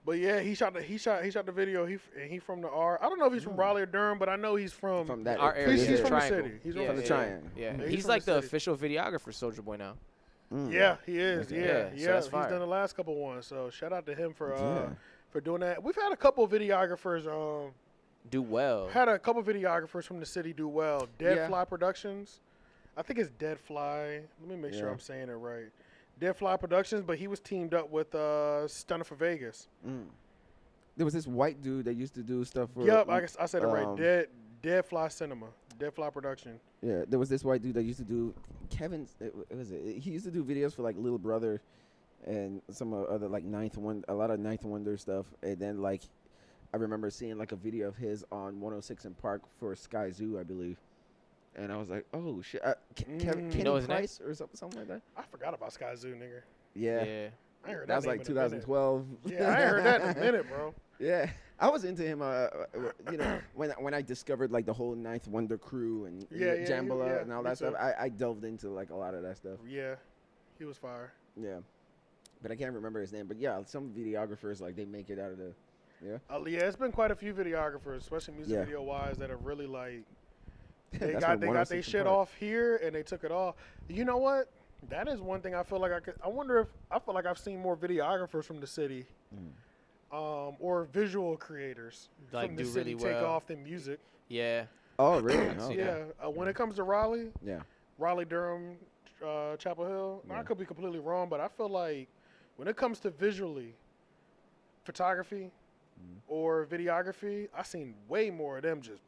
But yeah, he shot the video. He from the R. I don't know if he's from Raleigh or Durham, but I know he's from that area. He's from the Triangle. city. He's from the Triangle. Yeah, he's like the official videographer, Soulja Boy now. Yeah, he is. Okay. Yeah. He's done the last couple ones. So shout out to him for doing that. We've had a couple videographers do well. Had a couple videographers from the city do well. Dead Fly Productions. I think it's Dead Fly. Let me make sure I'm saying it right. Dead Fly Productions, but he was teamed up with Stunner for Vegas. There was this white dude that used to do stuff for. Yep, I said it right. Dead Fly Cinema. Dead Fly Production. Yeah, there was this white dude that used to do he used to do videos for like Little Brother and some other like a lot of Ninth Wonder stuff. And then like I remember seeing like a video of his on 106 in Park for Sky Zoo, I believe. And I was like, oh shit, Kenny Price or something like that. I forgot about Sky Zoo, nigga. Yeah. I heard that was like 2012. Yeah, I heard that in a minute, bro. Yeah, I was into him. When I discovered like the whole Ninth Wonder crew and Jambalaya and all that stuff, I delved into like a lot of that stuff. Yeah, he was fire. Yeah. but I can't remember his name. But yeah, some videographers like they make it out of the. Yeah. Yeah, it's been quite a few videographers, especially music video wise, that have really like they got their shit off here and they took it off. You know what? That is one thing I feel like I wonder if I feel like I've seen more videographers from the city, or visual creators like from the city really take off their music. Yeah. Oh really? Oh, yeah. When it comes to Raleigh, Raleigh, Durham, Chapel Hill, I could be completely wrong, but I feel like when it comes to visually, photography or videography, I seen way more of them just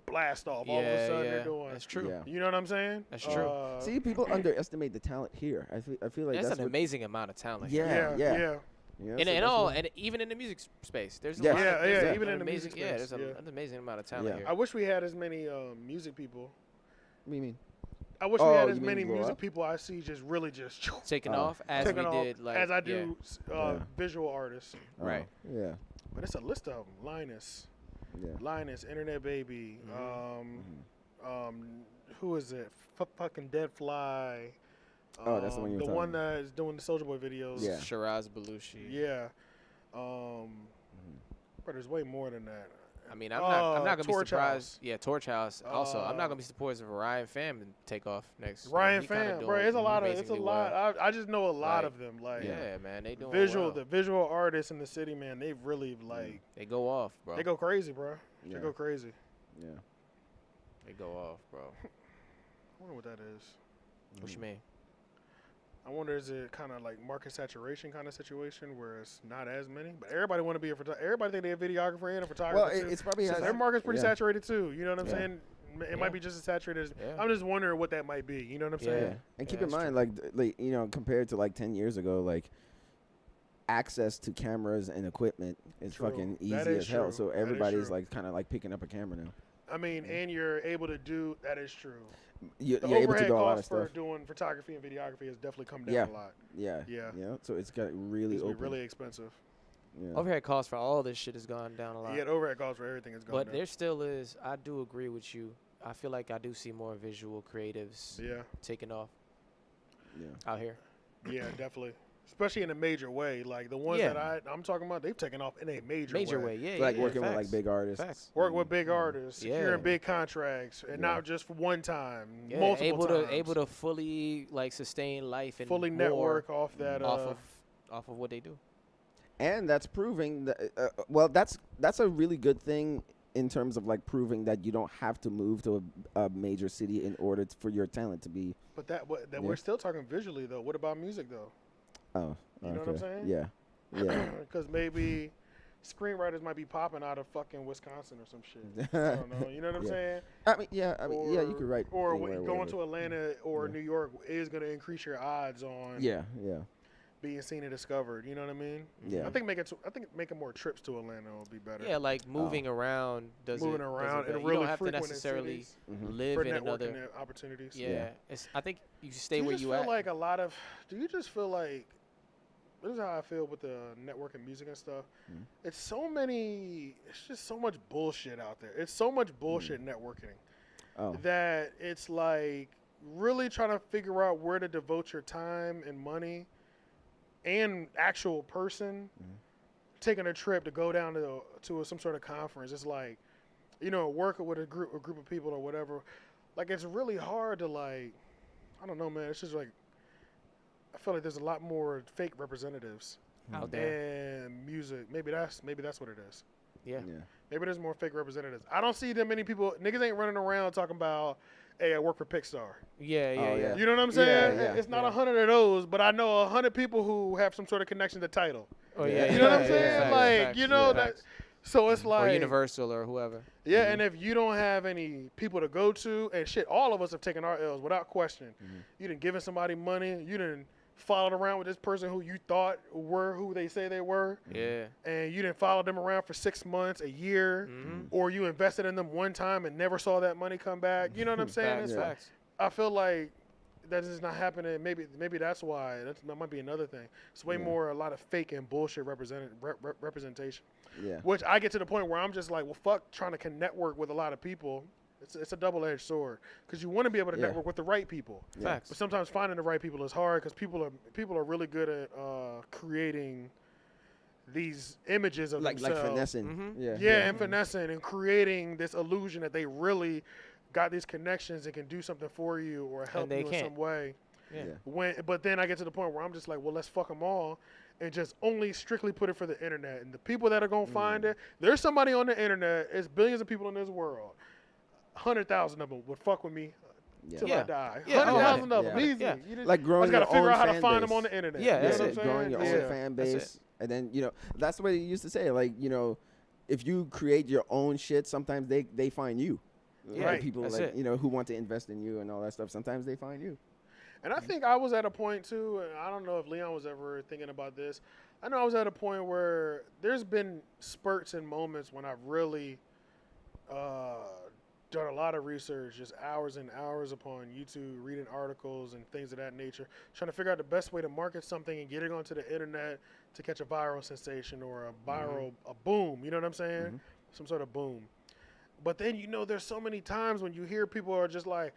blast off all of a sudden. They're doing. That's true. Yeah. You know what I'm saying? That's true. See, people underestimate the talent here. I feel like that's an amazing amount of talent. Yeah. And even in the music space, there's a lot. Even in the music space. There's an amazing amount of talent here. I wish we had as many music people. What do you mean? I wish we had as many music people I see just really just taking off as we did, like as I do visual artists. Right. Yeah. But it's a list of them. Lanez, Internet Baby. Who is it? Fucking Dead Fly. That's the one you're talking. The one that is doing the Soulja Boy videos. Yeah. Shiraz Belushi. Yeah. But there's way more than that. I mean, I'm not gonna be surprised. House. Yeah, Torch House. Also, I'm not gonna be surprised if Ryan Fam to take off next. Ryan Fam, bro, it's a lot. I just know a lot of them. Like, yeah, man, they doing the visual artists in the city, man. They've really like they go off, bro. They go crazy, bro. They go crazy. Yeah. They go off, bro. I wonder what that is. What you mean? I wonder, is it kind of like market saturation kind of situation where it's not as many, but everybody want to be a photographer. Everybody think they're a videographer and a photographer. Well, it's probably their market's pretty saturated too. You know what I'm saying? It might be just as saturated as. I'm just wondering what that might be. You know what I'm saying? Yeah. And keep in mind, like you know, compared to like 10 years ago, like access to cameras and equipment is fucking easy as hell. So everybody's like kind of like picking up a camera now. I mean, and you're able to do that is true. You're able to do a lot of stuff. For doing photography and videography has definitely come down a lot. Yeah. So it's got really really expensive. Yeah. Overhead costs for all this shit has gone down a lot. Yeah, the overhead costs for everything has gone down. But there still is. I do agree with you. I feel like I do see more visual creatives taking off out here. Yeah, definitely. Especially in a major way. Like the ones that I'm talking about, they've taken off in a major way. Yeah, like working with like big artists. Facts. Working with big artists, securing big contracts, and not just for one time, multiple times. Able to fully like sustain life and fully network off that off of what they do. And that's proving that that's a really good thing in terms of like proving that you don't have to move to a major city in order for your talent to be. But we're still talking visually though. What about music though? Oh, you know what I'm saying? Yeah. Because maybe screenwriters might be popping out of fucking Wisconsin or some shit. I don't know. You know what I'm saying? I mean, you could write. Or going to Atlanta or New York is going to increase your odds on. Being seen and discovered. You know what I mean? Yeah. I think making more trips to Atlanta will be better. Yeah, like moving around does moving around and you really don't have to necessarily live in another opportunities. Yeah. I think you stay where you at. Do you just feel like this is how I feel with the network and music and stuff. It's just so much bullshit out there. It's so much bullshit networking that it's like really trying to figure out where to devote your time and money and actual person taking a trip to go down to some sort of conference. It's like, working with a group of people or whatever. Like, it's really hard to I don't know, man. It's just like, I feel like there's a lot more fake representatives out there. And music. Maybe that's what it is. Yeah. Maybe there's more fake representatives. I don't see that many people. Niggas ain't running around talking about, hey, I work for Pixar. Yeah. You know what I'm saying? Yeah. It's not 100 of those, but I know 100 people who have some sort of connection to Tidal. Oh yeah. You know what I'm saying? Facts. That. So it's like or Universal or whoever. Yeah, and if you don't have any people to go to, and shit, all of us have taken our L's without question. You done given somebody money. You done followed around with this person who you thought were who they say they were. Yeah. And you didn't follow them around for 6 months, a year, or you invested in them one time and never saw that money come back. You know what I'm saying? Facts. I feel like that is not happening. Maybe that's why. That might be another thing. It's way more a lot of fake and bullshit representation. Yeah. Which I get to the point where I'm just like, well, fuck trying to network with a lot of people It's a double-edged sword because you want to be able to network with the right people. Facts. But sometimes finding the right people is hard because people are really good at creating these images of themselves. Like finessing. And finessing and creating this illusion that they really got these connections and can do something for you or help you in some way. But then I get to the point where I'm just like, well, let's fuck them all and just only strictly put it for the internet. And the people that are going to find it, there's somebody on the internet, there's billions of people in this world, 100,000 of them would fuck with me till I die. 100,000 of them, easy. You just, like growing got to figure out how to fan find base. them on the internet. Yeah, you know that's what it. I'm saying? Growing your own fan base. And then, that's the way they used to say, like, if you create your own shit, sometimes they find you. Like people like, who want to invest in you and all that stuff. Sometimes they find you. And I think I was at a point too, and I don't know if Leon was ever thinking about this. I know I was at a point where there's been spurts and moments when I've really done a lot of research, just hours and hours upon YouTube, reading articles and things of that nature, trying to figure out the best way to market something and get it onto the internet to catch a viral sensation or a viral a boom. You know what I'm saying? Some sort of boom. But then, there's so many times when you hear people are just like,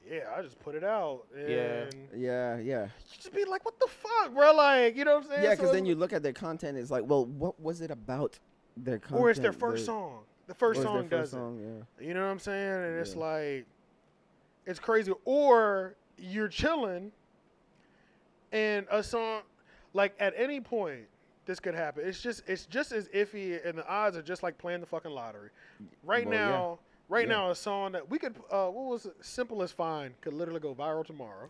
yeah, I just put it out. And Yeah. You just be like, what the fuck, bro? Like, you know what I'm saying? Yeah, because then you look at their content, it's like, well, what was it about their content? Or it's their first song. The first song does it. Yeah. You know what I'm saying? And it's like, it's crazy. Or you're chilling and a song, like at any point, this could happen. It's just as iffy, and the odds are just like playing the fucking lottery. Right now, a song that we could, what was it? Simple as Fine could literally go viral tomorrow.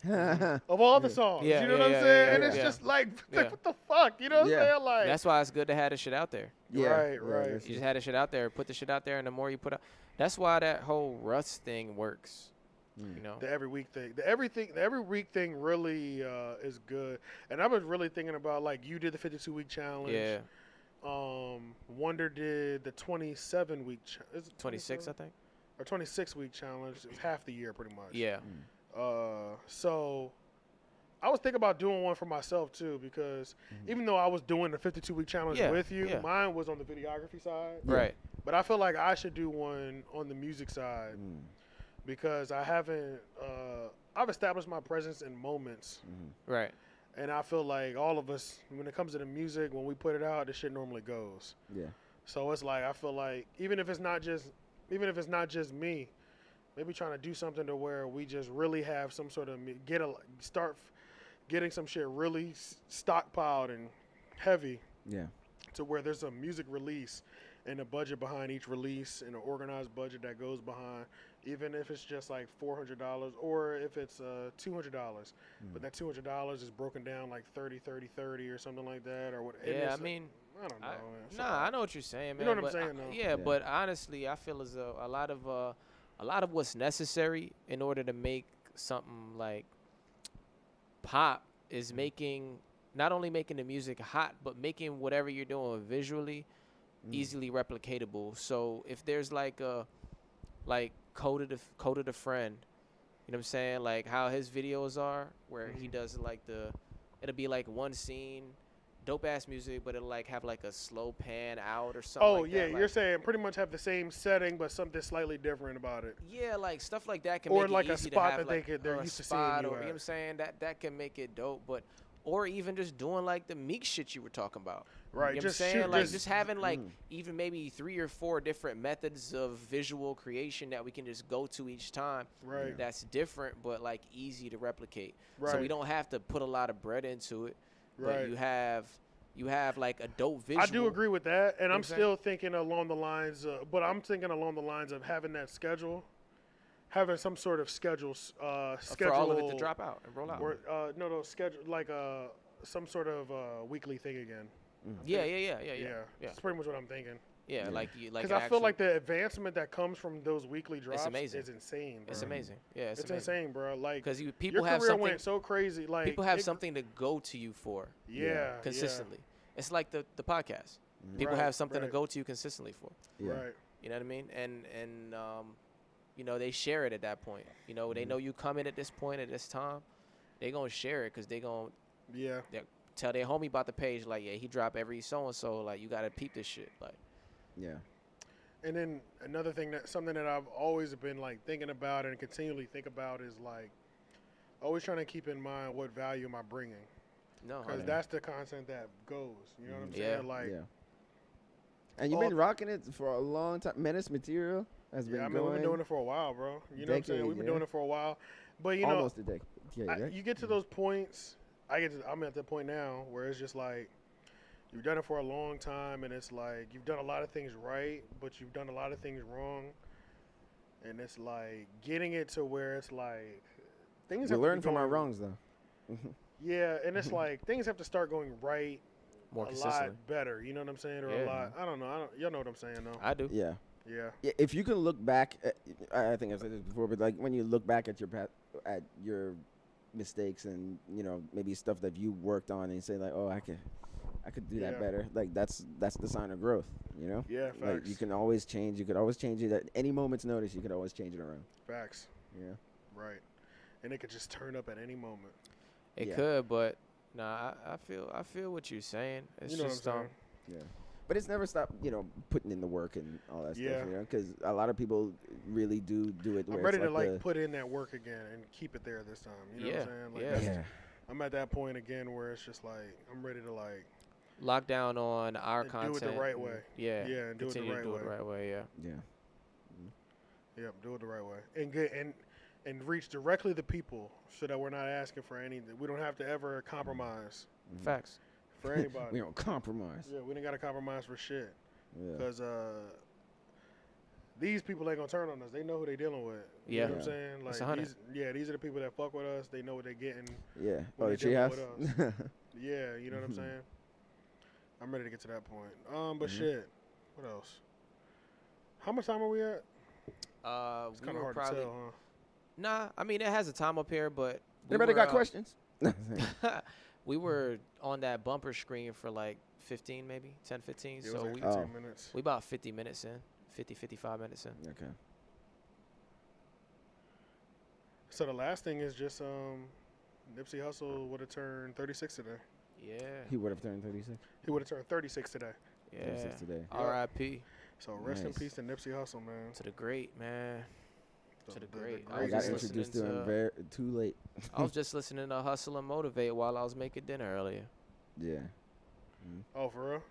Of all the songs, you know what I'm saying? And it's just like what the fuck, you know what I'm saying? Like that's why it's good to have the shit out there. Right. You just had the shit out there, put the shit out there, and the more you put out, that's why that whole Russ thing works. The every week thing, the every week thing really is good. And I was really thinking about, like, you did the 52-week challenge. Yeah. Wonder did the 27-week. 26, I think. Or 26-week challenge. It was half the year, pretty much. Yeah. So I was thinking about doing one for myself too, because even though I was doing the 52-week challenge with you, mine was on the videography side. Right. But I feel like I should do one on the music side. Because I haven't, I've established my presence in moments. Right. And I feel like all of us, when it comes to the music, when we put it out, the shit normally goes. Yeah. So it's like, I feel like even if it's not just me, maybe trying to do something to where we just really have some sort of start getting some shit really stockpiled and heavy. Yeah. To where there's a music release and a budget behind each release and an organized budget that goes behind, even if it's just like $400 or if it's $200. But that $200 is broken down like 30 or something like that, or what. Yeah, I mean, I don't know. I know what you're saying, man. You know what I'm saying, though? Yeah, but honestly, I feel as though a lot of what's necessary in order to make something like pop is not only making the music hot, but making whatever you're doing visually easily replicatable. So if there's like Code of the Friend, you know what I'm saying? Like how his videos are, where he does like it'll be like one scene, dope ass music, but it'll like have like a slow pan out or something. Oh, like yeah, you're saying pretty much have the same setting, but something slightly different about it. Yeah, like stuff like that can or make like it a easy spot to have, that like, they're used to seeing you you know what I'm saying? That can make it dope, but or even just doing like the Meek shit you were talking about. Right. You know what I'm saying? Like just having like even maybe 3 or 4 different methods of visual creation that we can just go to each time. Right. That's different, but like easy to replicate. Right. So we don't have to put a lot of bread into it. Right. But you have like a dope visual. I do agree with that, and I'm still thinking along the lines of having that schedule, having some sort of schedule. For all of it to drop out and roll out. Or no, schedule like some sort of weekly thing again. Yeah. That's pretty much what I'm thinking. Yeah, like because I feel like the advancement that comes from those weekly drops is insane. Bro. It's amazing. Yeah, it's insane, bro. Like because people your have career something. Went so crazy. Like people have something to go to you for. Yeah, consistently. Yeah. It's like the podcast. People have something to go to you consistently for. Yeah. Right. You know what I mean? And you know, they share it at that point. You know, they know you coming at this point at this time. They gonna share it because they gonna tell their homie about the page. Like, yeah, he drop every so and so. Like, you gotta peep this shit. Like, yeah. And then another thing something that I've always been like thinking about and continually think about is like always trying to keep in mind what value am I bringing. No, because that's the content that goes. You know what I'm Yeah. saying? Like, yeah. And you've been rocking it for a long time. Menace material has been going. we've been doing it for a while, bro. You know what I'm saying? We've been doing it for a while. But, you know, almost a decade. Right? You get to those points. I'm at the point now where it's just like you've done it for a long time, and it's like you've done a lot of things right, but you've done a lot of things wrong. And it's like getting it to where it's like things We have learn to be from our going- wrongs, though. Yeah, and it's like things have to start going right More a consistently. lot better. You know what I'm saying? Or Yeah. a lot. I don't know. Y'all know what I'm saying, though. I do. Yeah. Yeah. Yeah, if you can look back, I think I've said this before, but like when you look back at your mistakes and maybe stuff that you worked on, and you say like, oh, I could do that better. Like that's the sign of growth, Yeah, facts. Like you can always change. You could always change it at any moment's notice. You could always change it around. Facts. Yeah. Right. And it could just turn up at any moment. It could, but nah, I feel what you're saying. It's You know just what I'm saying? Yeah. But it's never stopped, putting in the work and all that Yeah. stuff, because a lot of people really do it. I'm where ready it's to like put in that work again and keep it there this time. You know what I'm saying? Like, Yeah. that's- I'm at that point again where it's just like I'm ready to like lock down on our and content. do it the right way. Yeah. Yeah, and do it the Continue right to do way. it the right way. Yeah. Yeah. Yep, do it the right way. And get and reach directly the people so that we're not asking for anything. We don't have to ever compromise Facts. for anybody. We don't compromise. Yeah, we ain't got to compromise for shit. Yeah. Because these people ain't going to turn on us. They know who they dealing with. You Yeah. know what I'm saying? That's Like 100. these are the people that fuck with us. They know what they're getting. Yeah. when Oh, they the dealing treehouse. with us. Yeah, you know what I'm saying? I'm ready to get to that point. But shit, what else? How much time are we at? It's We kind of were hard probably to tell, huh? Nah. I mean, it has a time up here, but we Anybody were, got questions? we were on that bumper screen for like 15, maybe 10, 15. Yeah, it was So like we 15 minutes. we about 50 minutes in, 50, 55 minutes in. Okay. So the last thing is just Nipsey Hussle would have turned 36 today. Yeah. He would have turned 36. He would have turned 36 today. Yeah. 36 today. R.I.P. So rest in Nice. peace to Nipsey Hussle, man. To the great, man. So To the great. I was got just introduced to listening him to- too late. I was just listening to Hustle and Motivate while I was making dinner earlier. Yeah. Oh, for real?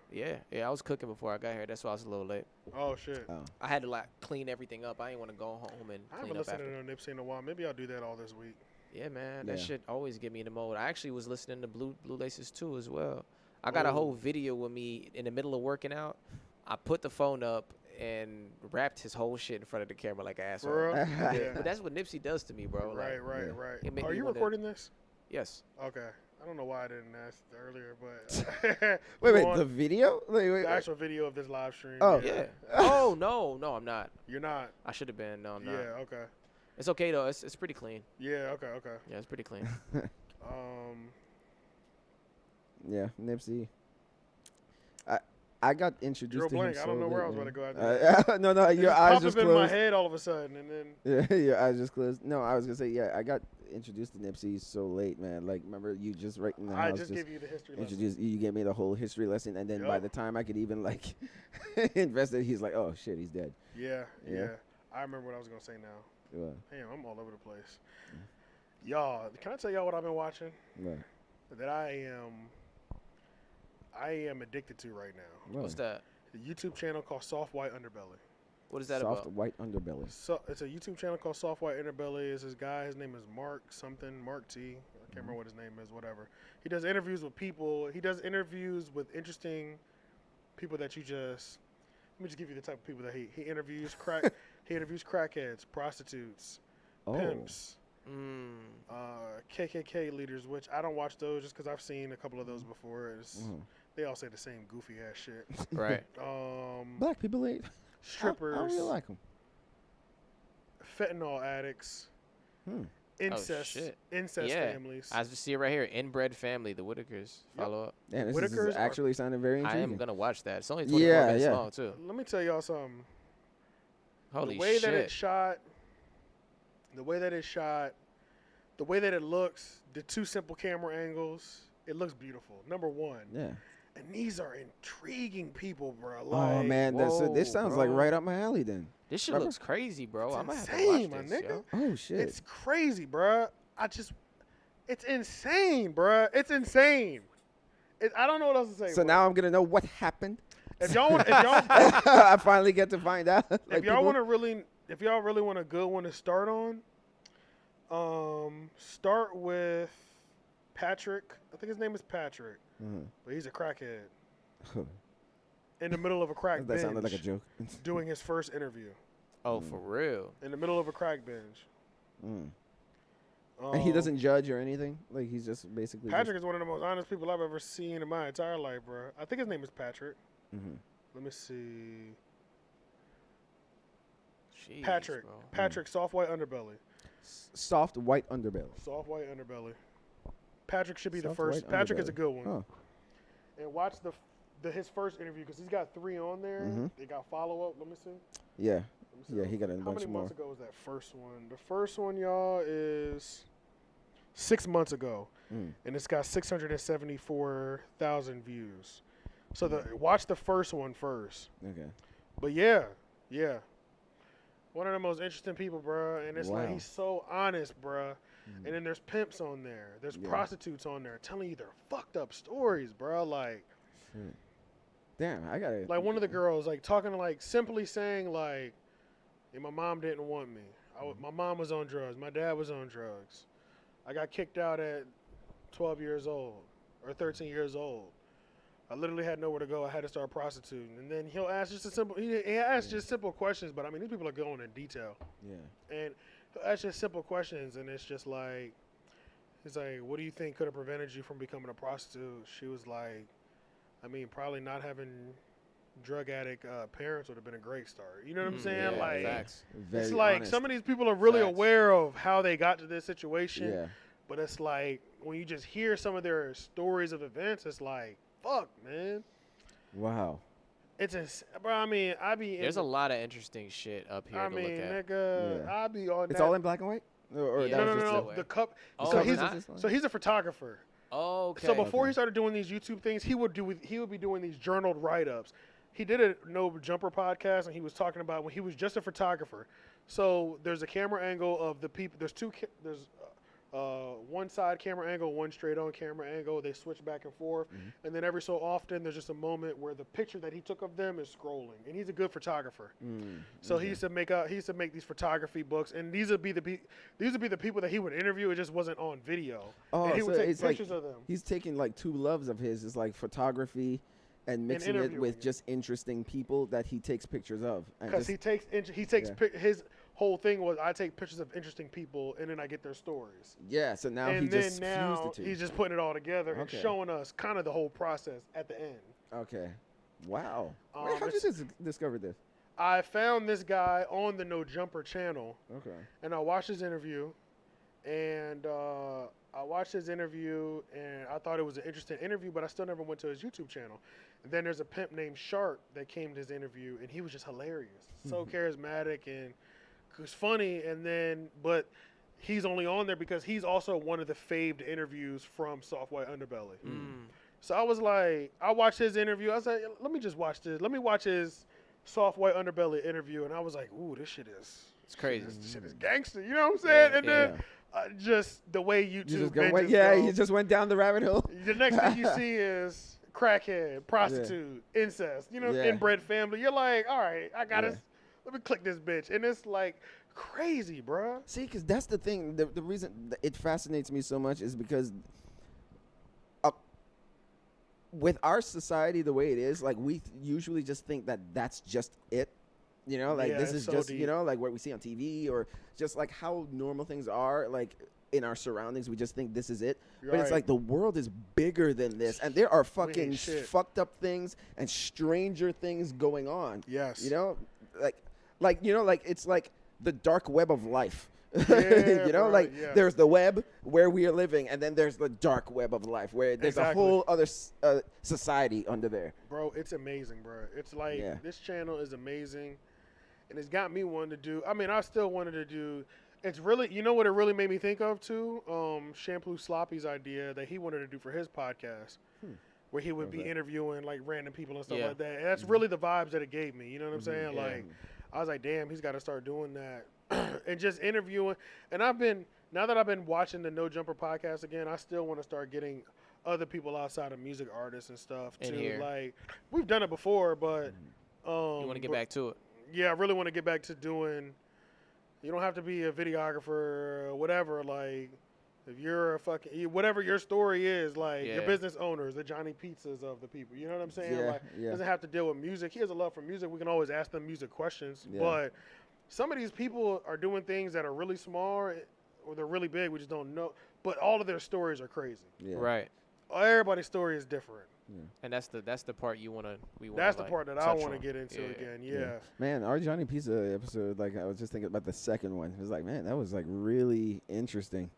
Yeah, I was cooking before I got here. That's why I was a little late. Oh, shit. Oh. I had to like clean everything up. I didn't want to go home and I clean haven't up listened after. to no Nipsey in a while. Maybe I'll do that all this week. Yeah, man, that Yeah. shit always get me in the mode. I actually was listening to Blue Laces too as well. I got a Oh. whole video with me in the middle of working out. I put the phone up and rapped his whole shit in front of the camera like an asshole. For real? Yeah. Yeah. But that's what Nipsey does to me, bro. Right, Like, right, Yeah. right. It make Are me you wanna- recording this? yes. Okay. I don't know why I didn't ask earlier, but Wait, Go on. the video? Wait, the actual video of this live stream. Oh. Yeah. Oh no, I'm not. You're not. I should have been. No, I'm Yeah. not. Okay. It's okay though. It's pretty clean. Yeah. Okay. Okay. Yeah, it's pretty clean. Yeah, Nipsey. I got introduced Drew to blank. him I don't so know where I late, was about to man. go after that. No, It your just eyes popped just up in my closed. head all of a sudden, and then Yeah, your eyes just closed. No, I was gonna say, yeah, I got introduced to Nipsey so late, man. Like, remember you just right in the I house just gave you the history lesson. introduced you gave me the whole history lesson, and then by Yup. the time I could even like invest it, he's like, oh shit, he's dead. Yeah, Yeah. yeah. I remember what I was gonna say now. Well, Damn, I'm all over the place. Y'all, can I tell y'all what I've been watching? well, That I am addicted to right now. well. What's that? The YouTube channel called Soft White Underbelly. What is that Soft about? white underbelly. So it's a YouTube channel called Soft White Underbelly. It's this guy. His name is Mark something. Mark T. I can't remember what his name is. Whatever. He does interviews with people. He does interviews with interesting people that you just. Let me just give you the type of people that he interviews. He interviews crackheads, prostitutes, Oh, pimps, Mm. KKK leaders. Which I don't watch those just because I've seen a couple of those before. mhm. They all say the same goofy ass shit. Right. Black people ain't Strippers, I don't really like them. fentanyl addicts, Hmm. incest, shit. incest Yeah. families. I just see it right here. Inbred family, the Whitakers. Follow up. Yeah, this Whitakers is are- actually sounding very I intriguing. am gonna watch that. It's only 24 Yeah, minutes yeah. long too. Let me tell y'all something. Holy the way shit. that it's shot, the way that it's shot, the way that it looks, the two simple camera angles, it looks beautiful. Number one. Yeah. And these are intriguing people, bro. Oh Like, man, this sounds like right up my alley. Then this shit looks crazy, bro. I'm gonna have to insane, watch my this, nigga. yo. Oh shit, it's crazy, bro. It's insane, bro. It's insane. I don't know what else to say. So bro. now I'm gonna know what happened. If y'all want, I finally get to find out. If y'all want to really, if y'all really want a good one to start on, start with Patrick. I think his name is Patrick, but he's a crackhead. In the middle of a crack binge. That sounded like a joke. Doing his first interview. Oh, for real? In the middle of a crack binge. And he doesn't judge or anything? Like, he's just basically... Patrick is one of the most honest people I've ever seen in my entire life, bro. I think his name is Patrick. Let me see. Jeez, Patrick. bro. Patrick, soft white underbelly. Soft white underbelly. Soft white underbelly. Patrick should be Soft the first. white Patrick underbelly. is a good one. Oh. And watch his first interview because he's got 3 on there. They got follow-up. Let me see. Yeah. Let me see. Yeah, he got a How bunch many more. months ago was that first one? The first one, y'all, is 6 months ago. And it's got 674,000 views. So watch the first one first. Okay. But yeah. One of the most interesting people, bro. And it's like Wow. he's so honest, bro. And then there's pimps on there. There's prostitutes on there telling you their fucked up stories, bro. Like, Shit. Damn, I gotta... like one of the girls, like talking, like simply saying, like, hey, my mom didn't want me. My mom was on drugs. My dad was on drugs. I got kicked out at 12 years old or 13 years old. I literally had nowhere to go. I had to start prostituting. And then he'll ask just he asks just simple questions, but I mean, these people are going in detail. Yeah. And he'll ask just simple questions, and it's just like, he's like, what do you think could have prevented you from becoming a prostitute? She was like, I mean, probably not having drug addict parents would have been a great start. You know what I'm saying? Yeah, like, facts. it's Very like honest. some of these people are really Facts. aware of how they got to this situation. Yeah. But it's like, when you just hear some of their stories of events, it's like, fuck, man. Wow. It's bro. I mean, There's a lot of interesting shit up here I to mean, look at. nigga, Yeah. I be on It's that. all in black and white? Or Yeah. that No, was no, just no. a- way. The cup. Oh, so it's he's not? so he's a photographer. Oh, okay. So before Okay. he started doing these YouTube things, he would be doing these journaled write-ups. He did a No Jumper podcast, and he was talking about when he was just a photographer. So there's a camera angle of the people. There's one side camera angle, one straight on camera angle. They switch back and forth, and then every so often there's just a moment where the picture that he took of them is scrolling. And he's a good photographer. So he used to make these photography books, and these would be the people that he would interview. It just wasn't on video. Oh, and he so would take it's pictures like of them. he's taking like 2 loves of his. It's like photography and mixing it interviewing with it. just interesting people that he takes pictures of. And Because just, he takes Yeah. his whole thing was I take pictures of interesting people and then I get their stories. yeah, so now and he then just fused now the 2. he's just putting it all together and Okay. showing us kind of the whole process at the end. Okay. Wow. Um, How did you discover this? I found this guy on the No Jumper channel Okay. and I watched his interview and I thought it was an interesting interview, but I still never went to his YouTube channel. And then there's a pimp named Shark that came to his interview and he was just hilarious. So charismatic and was funny, but he's only on there because he's also one of the faved interviews from Soft White Underbelly. So I was like, I watched his interview. I was like, let me just watch this. Let me watch his Soft White Underbelly interview. And I was like, ooh, this shit is crazy. This shit is gangster. You know what I'm saying? Yeah, and then just the way You YouTube just binges you go, just went down the rabbit hole. the next thing you see is crackhead, prostitute, incest, inbred family. You're like, all right, I got to, let me click this bitch. And it's like crazy, bruh. See, because that's the thing. The reason it fascinates me so much is because with our society the way it is, like we usually just think that that's just it. You know, like this is so just, deep. like what we see on TV or just like how normal things are, like in our surroundings. We just think this is it. But it's Right. like the world is bigger than this. And there are fucking shit. fucked up things and stranger things going on. Yes. You know, like it's like the dark web of life. Yeah, you know, bro, like yeah. there's the web where we are living, and then there's the dark web of life where there's Exactly. a whole other society under there. Bro, it's amazing, bro. It's like Yeah. this channel is amazing, and it's got me wanting to do. I mean, I still wanted to do. It's really, you know what it really made me think of too? Shampoo Sloppy's idea that he wanted to do for his podcast. where he would be interviewing like random people and stuff like that. And that's really the vibes that it gave me. You know what I'm saying? Yeah. Like, I was like, damn, he's got to start doing that and just interviewing. And now that I've been watching the No Jumper podcast again, I still want to start getting other people outside of music artists and stuff too. Like, we've done it before, but you want to get back to it. Yeah, I really want to get back to doing. You don't have to be a videographer or whatever. Like, if you're whatever your story is, like your business owners, the Johnny Pizzas of the people. You know what I'm saying? Doesn't have to deal with music. He has a love for music. We can always ask them music questions. Yeah. But some of these people are doing things that are really small or they're really big. We just don't know. But all of their stories are crazy. Yeah. Right. Everybody's story is different. Yeah. And that's the part you want to That's the part that I want to get into again. Yeah. Man, our Johnny Pizza episode, like I was just thinking about the second one. It was like, man, that was like really interesting.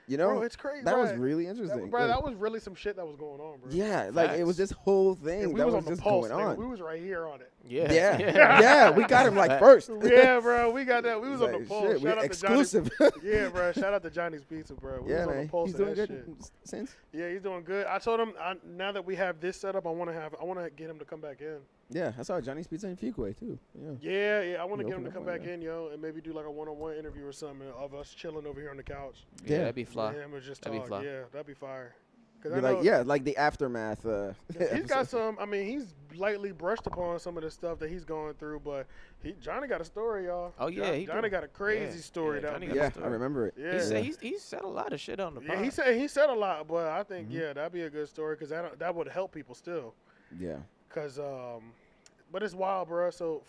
You know, bro, it's crazy. That was really interesting. That was really some shit that was going on, bro. Yeah, like it was this whole thing that was just going on. We was right here on it. Yeah, we got him like first. Yeah, bro, we got that. We was on the pulse. Shit, shout out exclusive. To yeah, bro. Shout out to Johnny's Pizza, bro. We was on the pulse. He's doing of good that shit. Since. Yeah, he's doing good. I told him now that we have this set up, I want to get him to come back in. Yeah, I saw Johnny's Pizza in Fuquay too. Yeah. I want to get him to come back in, yo, and maybe do like a one-on-one interview or something of us chilling over here on the couch. Yeah, that'd be fly. Yeah, just talk. Yeah, that'd be fire. Like the aftermath. He's got some. I mean, he's lightly brushed upon some of the stuff that he's going through, but Johnny got a story, y'all. Oh yeah, Johnny got a crazy story. I remember it. Yeah, he said a lot of shit on the pod. Yeah, he said a lot, but I think that'd be a good story because that would help people still. Yeah. Cause but it's wild, bro. So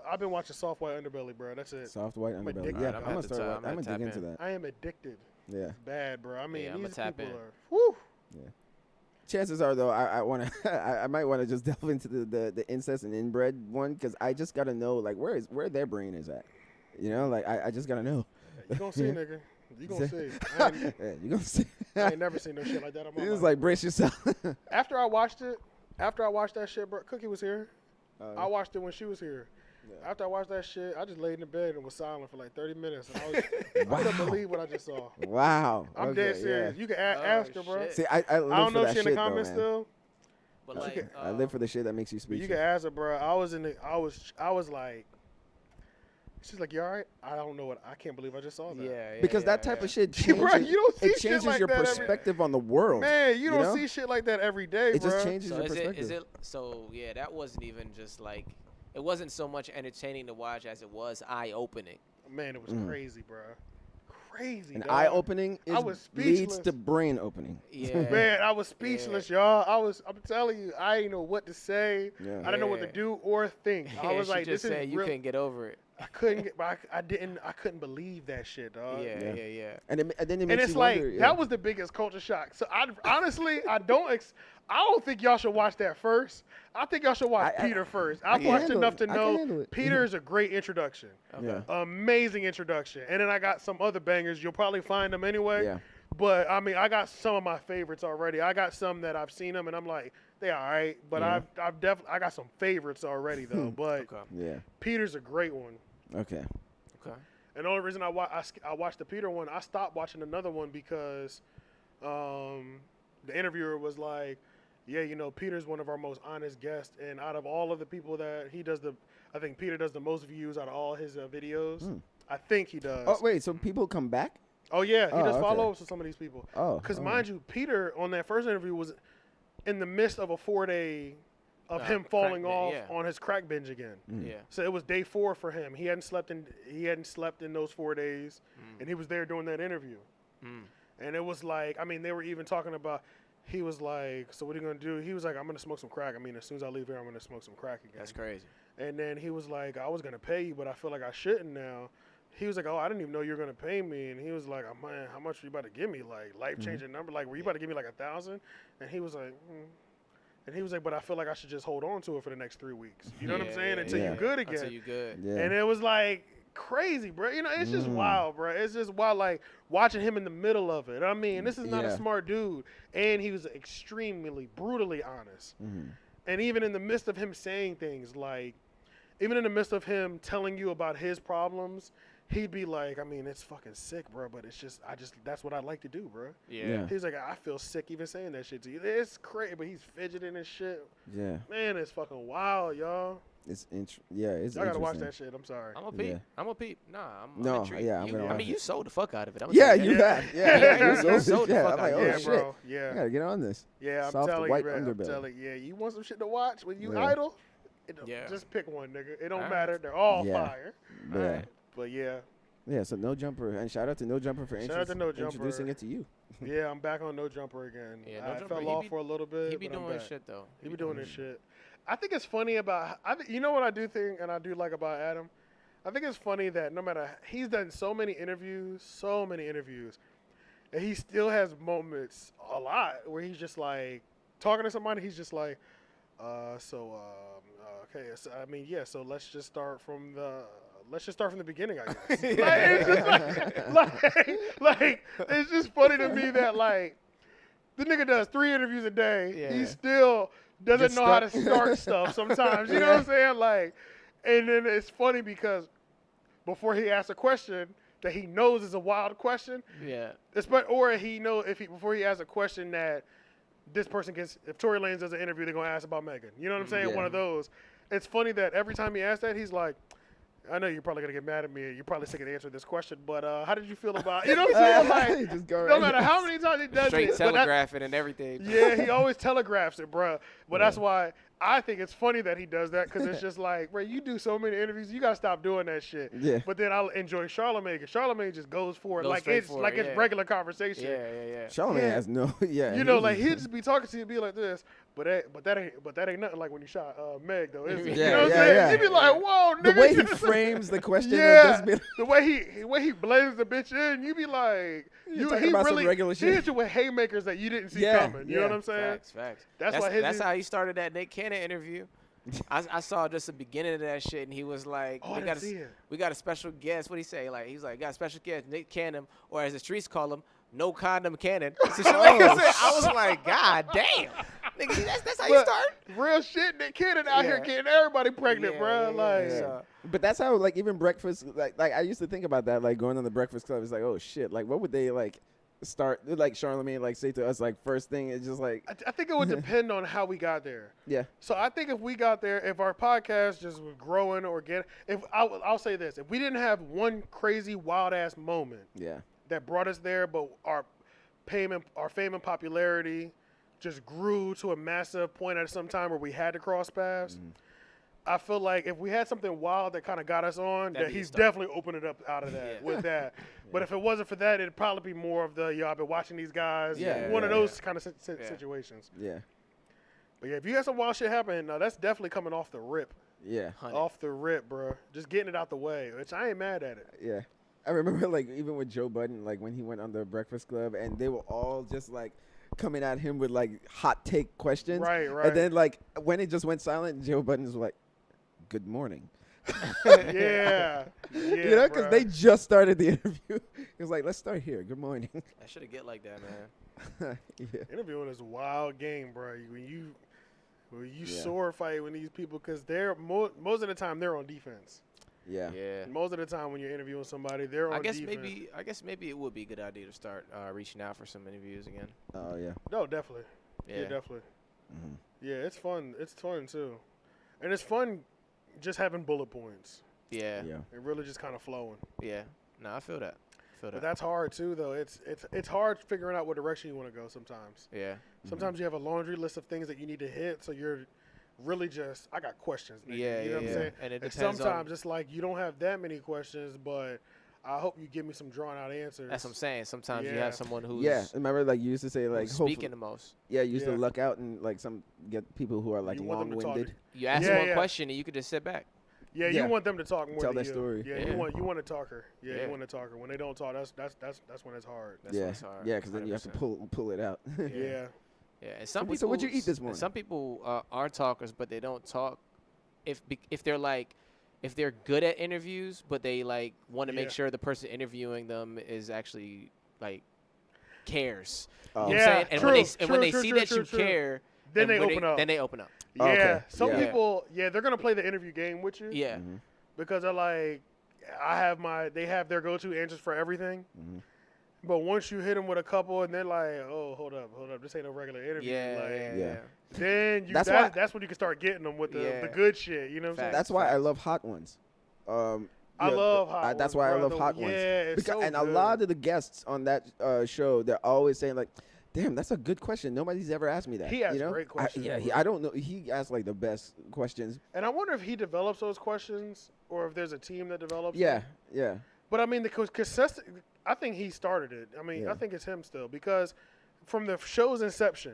I've been watching Soft White Underbelly, bro. That's it. Soft White Underbelly. Yeah, I'm gonna dig into that. I am addicted. Yeah. It's bad, bro. I mean, these people are. Woo. Yeah. Chances are, though, I want to. I might want to just delve into the incest and inbred one because I just gotta know like where their brain is at. You know, like I just gotta know. You gonna see, nigga. You gonna see. You gonna see. I ain't never seen no shit like that on my life. It was like brace yourself. After I watched that shit, bro, Cookie was here. I watched it when she was here. Yeah. After I watched that shit, I just laid in the bed and was silent for like 30 minutes. And I couldn't believe what I just saw. Wow. I'm dead serious. Yeah. You can ask her, bro. See, I don't know if she's in the comments still. But like, I live for the shit that makes you speak. You can ask her, bro. I was like, she's like, you all right? I don't know I can't believe I just saw that. Yeah. Because that type of shit changes, it changes your perspective on the world. Man, you don't see shit like that every day, it bro. It just changes your perspective. That wasn't even just like, it wasn't so much entertaining to watch as it was eye-opening. Man, it was crazy, bro. Crazy, and eye-opening leads to brain-opening. Yeah. Man, I was speechless, y'all. I'm telling you, I didn't know what to say. Yeah. I didn't know what to do or think. I was like, this is you couldn't get over it. I couldn't I couldn't believe that shit, dog. Yeah. And then it makes it's you like wonder, that was the biggest culture shock. So honestly, I don't think y'all should watch that first. I think y'all should watch Peter first. I've watched enough to know Peter is a great introduction. Okay. Amazing introduction. And then I got some other bangers. You'll probably find them anyway. Yeah. But I mean, I got some of my favorites already. I got some that I've seen them and I'm like, they all right. But I've definitely I got some favorites already though. But Peter's a great one. Okay. And the only reason I watched the Peter one, I stopped watching another one because the interviewer was like, yeah, you know, Peter's one of our most honest guests, and out of all of the people that I think Peter does the most views out of all his videos. I think he does. Oh, wait, so people come back? Oh, yeah, he does follow-ups with some of these people. Oh. Because mind you, Peter, on that first interview, was in the midst of a 4-day of him falling off on his crack binge again. Yeah. So it was day 4 for him. He hadn't slept in those 4 days, and he was there doing that interview. And it was like, I mean, they were even talking about, he was like, so what are you going to do? He was like, I'm going to smoke some crack. I mean, as soon as I leave here, I'm going to smoke some crack again. That's crazy. And then he was like, I was going to pay you, but I feel like I shouldn't now. He was like, oh, I didn't even know you were going to pay me. And he was like, oh, man, how much are you about to give me? Like, life-changing number? Like, were you about to give me like 1,000? And he was like, And he was like, but I feel like I should just hold on to it for the next 3 weeks. You know what I'm saying? Until you're good again. Until you're good. Yeah. And it was like crazy, bro. You know, it's just wild, bro. It's just wild, like watching him in the middle of it. I mean, this is not a smart dude. And he was extremely, brutally honest. And even in the midst of him saying things like, even in the midst of him telling you about his problems, he'd be like, I mean, it's fucking sick, bro, but it's just, that's what I like to do, bro. Yeah. He's like, I feel sick even saying that shit to you. It's crazy, but he's fidgeting and shit. Yeah. Man, it's fucking wild, y'all. It's it's. I gotta watch that shit. I'm sorry. I'm a peep. Yeah. I'm a peep. Nah, I'm No, intrigued. yeah, I'm gonna I watch mean, it. you sold the fuck out of it. Yeah, you Yeah. have. Yeah, You sold the yeah. fuck I'm like, out oh of Yeah, it. shit. bro. Yeah. I gotta get on this. Yeah, I'm Soft telling white you, man. I'm underbelly. telling you. Yeah, you want some shit to watch when you Yeah. idle? Yeah. Just pick one, nigga. It don't All matter. right. They're all Yeah. fire. But, Alright. But yeah, yeah. So No Jumper, and shout out to No Jumper for Shout out to No Jumper. introducing it to you. yeah, I'm back on No Jumper again. Yeah, No I Jumper, fell he off be- for a little bit. He be but I'm doing back. shit though. He be doing this shit. I think it's funny about. You know what I do think, and I do like about Adam. I think it's funny that no matter he's done so many interviews, and he still has moments a lot where he's just like talking to somebody. He's just like, okay. So, I mean, yeah. So let's just start from the beginning, I guess. Like, it's just funny to me that like the nigga does 3 interviews a day. Yeah. He still doesn't Get know how to stuck. start stuff sometimes. You know what I'm saying? Like, and then it's funny because before he asks a question that he knows is a wild question, Yeah. or before he asks a question that this person gets, if Tory Lanez does an interview, they're gonna ask about Megan. You know what I'm saying? Yeah. One of those. It's funny that every time he asks that, he's like, I know you're probably gonna get mad at me. You're probably sick of answering this question, but how did you feel about? You know what I'm saying? Like, Just go no right matter how many times he does Straight it, but that- telegraphing and everything. yeah, he always telegraphs it, bruh. But Yeah. that's why I think it's funny that he does that because it's just like, bro, you do so many interviews, you gotta stop doing that shit. Yeah. But then I'll enjoy Charlamagne because Charlamagne just goes for it Goes like straight it's for like it, it's yeah. regular conversation. Yeah. Charlamagne Yeah. has no. Yeah. You know, like he'd just be talking to you, be like this, but that ain't nothing like when you shot Meg though, is it? Yeah, you know what I'm yeah, saying? yeah. You'd be like, whoa, nigga. The way he frames the question, yeah, just be like, the way he blazes the bitch in, you be like, You're talking about some really regular he shit. hit you with haymakers that you didn't see Yeah, coming. You know yeah. what I'm saying? Facts. That's why how he started that Nick Cannon interview. I saw just the beginning of that shit, and he was like, Oh, I didn't see it. we got a special guest. What'd he say? Like, he's like, got a special guest, Nick Cannon, or as the streets call him, No Condom Cannon. So shit like that. I was like, God damn. Nigga, that's how you But start? real shit, Nick Cannon out here Yeah. getting everybody pregnant, Yeah, bro. yeah, Like, yeah. Yeah. But that's how, like, even breakfast, like I used to think about that, like, going on the Breakfast Club. It's like, oh, shit. Like, what would they, like, start, like, Charlamagne, like, say to us, like, first thing, it's just like, I think it would depend on how we got there. yeah. So I think if we got there, if our podcast just was growing I'll say this, if we didn't have one crazy wild ass moment Yeah. that brought us there, but our fame and popularity just grew to a massive point at some time where we had to cross paths. Mm-hmm. I feel like if we had something wild that kind of got us on, That'd that be a he's start. definitely opened it up out of that Yeah. with that. But if it wasn't for that, it'd probably be more of the, yo, I've been watching these guys. Yeah, One of yeah, those kind of Yeah. situations. Yeah. But yeah, if you got some wild shit happen, that's definitely coming off the rip. Yeah. 100. Off the rip, bro. Just getting it out the way, which I ain't mad at it. Yeah. I remember, like, even with Joe Budden, like, when he went on the Breakfast Club, and they were all just, like, coming at him with, like, hot take questions. Right. And then, like, when it just went silent, Joe Budden was like, good morning. Yeah. You know, because they just started the interview. He was like, let's start here. Good morning. I should have get like that, man. Yeah. Interviewing is a wild game, bro. When you Yeah. sword fight with these people, because they're most of the time they're on defense. Yeah. Yeah. Most of the time when you're interviewing somebody, they're on defense. I guess maybe it would be a good idea to start reaching out for some interviews again. Oh, yeah. No, definitely. Yeah. Yeah, definitely. Mhm. Yeah, it's fun. It's fun too, and it's fun just having bullet points Yeah. Yeah. and really just kind of flowing. Yeah. No, I feel that. But that's hard too, though. It's hard figuring out what direction you want to go sometimes. Yeah. Sometimes you have a laundry list of things that you need to hit, so you're really just, I got questions. Nigga. Yeah, You know what I'm saying? And it And depends sometimes on. it's like you don't have that many questions, but I hope you give me some drawn out answers. That's what I'm saying. Sometimes you Yeah. have someone who's Yeah. Remember, like, you used to say, like, who's hopefully- speaking the most. Yeah, you used Yeah. to luck out and, like, get people who are, like, You want them to talk to long-winded. You ask Yeah, one yeah. question and you could just sit back. Yeah, Yeah. you want them to talk more Tell than that you. story. Yeah, Yeah. you want to talk her. Yeah, Yeah. you want to talk her. When they don't talk, that's when it's hard. That's yeah. when it's hard. Yeah, because then you have to 100%. pull it out. Yeah. Yeah, and some So people. what'd you eat this morning? Some people are talkers, but they don't talk. If they're like, if they're good at interviews, but they like want to Yeah. make sure the person interviewing them is actually like cares. Oh. You know Yeah, what I'm saying? And when they true, see true, that you true. care, Then and they when open up. Then they open up. Yeah. Okay. Some Yeah. people, they're gonna play the interview game with you Yeah. Mhm. because they're like, they have their go-to answers for everything. Mm-hmm. But once you hit them with a couple and they're like, oh, hold up, this ain't no regular interview. Then that's when you can start getting them with the good shit. You know what I'm saying? That's why I love hot ones. I love hot ones. That's why I love hot ones. Yeah, and a lot of the guests on that show, they're always saying like, damn, that's a good question. Nobody's ever asked me that. He asks great questions. I don't know. He asks like the best questions. And I wonder if he develops those questions or if there's a team that develops them. Yeah. Yeah. But I mean, I think he started it. I mean, I think it's him still because from the show's inception,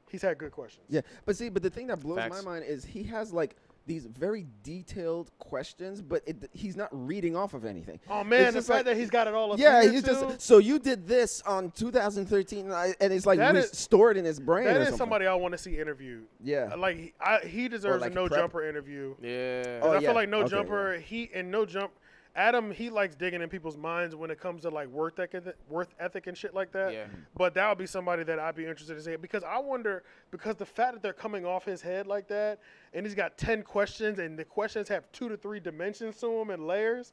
he's had good questions. Yeah. But the thing that blows my mind is he has like these very detailed questions, but he's not reading off of anything. Oh man, the fact that he's got it all up. Yeah, he's just so you did this on 2013, and it's like stored in his brain. That is somebody I want to see interviewed. Yeah, like he deserves a No Jumper interview. Yeah, I feel like No Jumper. Adam, he likes digging in people's minds when it comes to like worth ethic and shit like that. Yeah. But that would be somebody that I'd be interested in seeing because I wonder because the fact that they're coming off his head like that, and he's got 10 questions, and the questions have 2 to 3 dimensions to them and layers.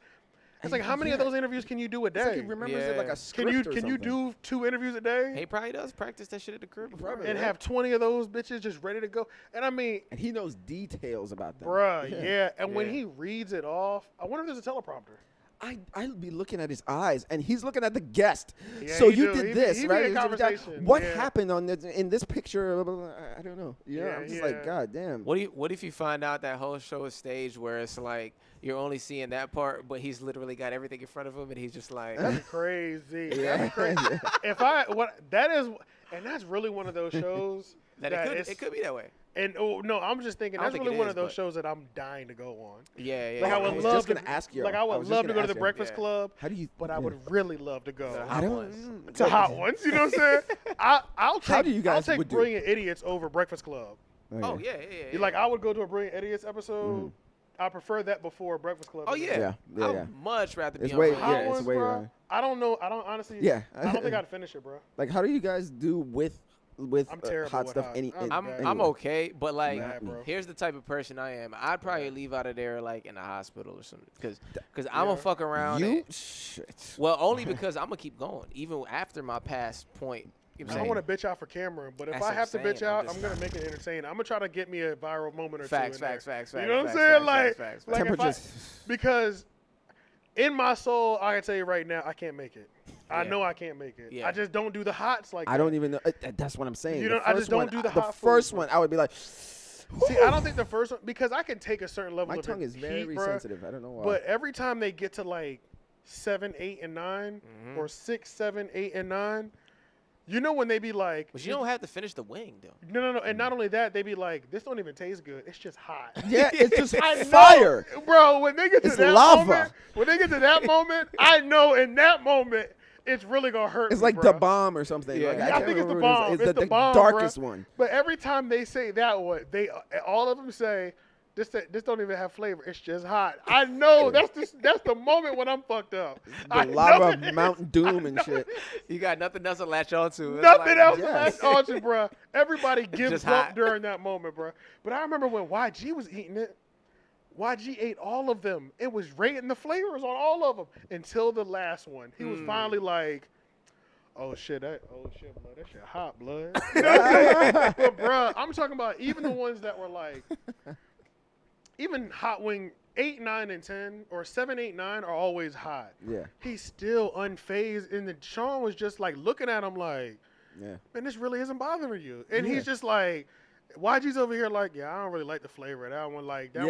It's like how many of those interviews can you do a day? Like he remembers it like a script Can you do 2 interviews a day? He probably does practice that shit at the crib before. And have 20 of those bitches just ready to go. And I mean, and he knows details about them. Bruh, yeah. And when he reads it off, I wonder if there's a teleprompter. I'll be looking at his eyes, and he's looking at the guest. Yeah, so you did this, right? Conversation. What happened in this picture? I don't know. I'm just like, God damn. What if you find out that whole show is staged where it's like you're only seeing that part, but he's literally got everything in front of him, and he's just like, that's crazy. Yeah. That's crazy. And that's really one of those shows that it could be that way. And I'm just thinking that's really one of those shows that I'm dying to go on. Yeah. Like I would love to ask you. Like I would love to go to the Breakfast Club. How do you? But I would really love to go. To hot ones. You know what I'm saying? I'll take do? Brilliant Idiots over Breakfast Club. Oh yeah. Like I would go to a Brilliant Idiots episode. Mm-hmm. I prefer that before Breakfast Club. Oh yeah. I'd much rather be on hot ones, bro. I don't know. I don't honestly. Yeah. I don't think I'd finish it, bro. Like, how do you guys do with hot stuff? I'm okay, but like, here's the type of person I am. I'd probably leave out of there like in a hospital or something, because I'm gonna fuck around. Well, only because I'm gonna keep going even after my past point. I don't want to bitch out for camera, but if I have to bitch out, I'm gonna make it entertaining. I'm gonna try to get me a viral moment or two. Facts. You know what I'm saying? Like because in my soul, I can tell you right now, I can't make it. I know I can't make it. Yeah. I just don't do the hots like that. I don't even know. That's what I'm saying. I just don't do the hot food. The first one, I would be like, see, I don't think the first one, because I can take a certain level of heat. My tongue is very sensitive. I don't know why. But every time they get to like 7, 8, and 9, or 6, 7, 8, and 9, you know when they be like... But you don't have to finish the wing, though. No. And not only that, they be like, this don't even taste good. It's just hot. Yeah, it's just fire. Bro, when they get to that moment, I know in that moment, it's really going to hurt It's like bro. The Bomb or something. Yeah, like, I think it's The Bomb. It's the bomb, darkest bro. one. But every time they say that one, all of them say... This don't even have flavor. It's just hot. I know that's the moment when I'm fucked up. The lava of Mountain Doom and shit. You got nothing else to latch on to. Nothing else to latch on to, bro. Everybody gives up during that moment, bro. But I remember when YG was eating it. YG ate all of them. It was rating the flavors on all of them until the last one. He was finally like, oh shit, blood. That shit hot, blood. You know what I'm saying? But bro, I'm talking about even the ones that were like. Even hot wing 8, 9, and 10, or 7, 8, 9 are always hot. Yeah. He's still unfazed, and Sean was just like looking at him like, man, this really isn't bothering you. And he's just like, YG's over here like, I don't really like the flavor of that one. Like that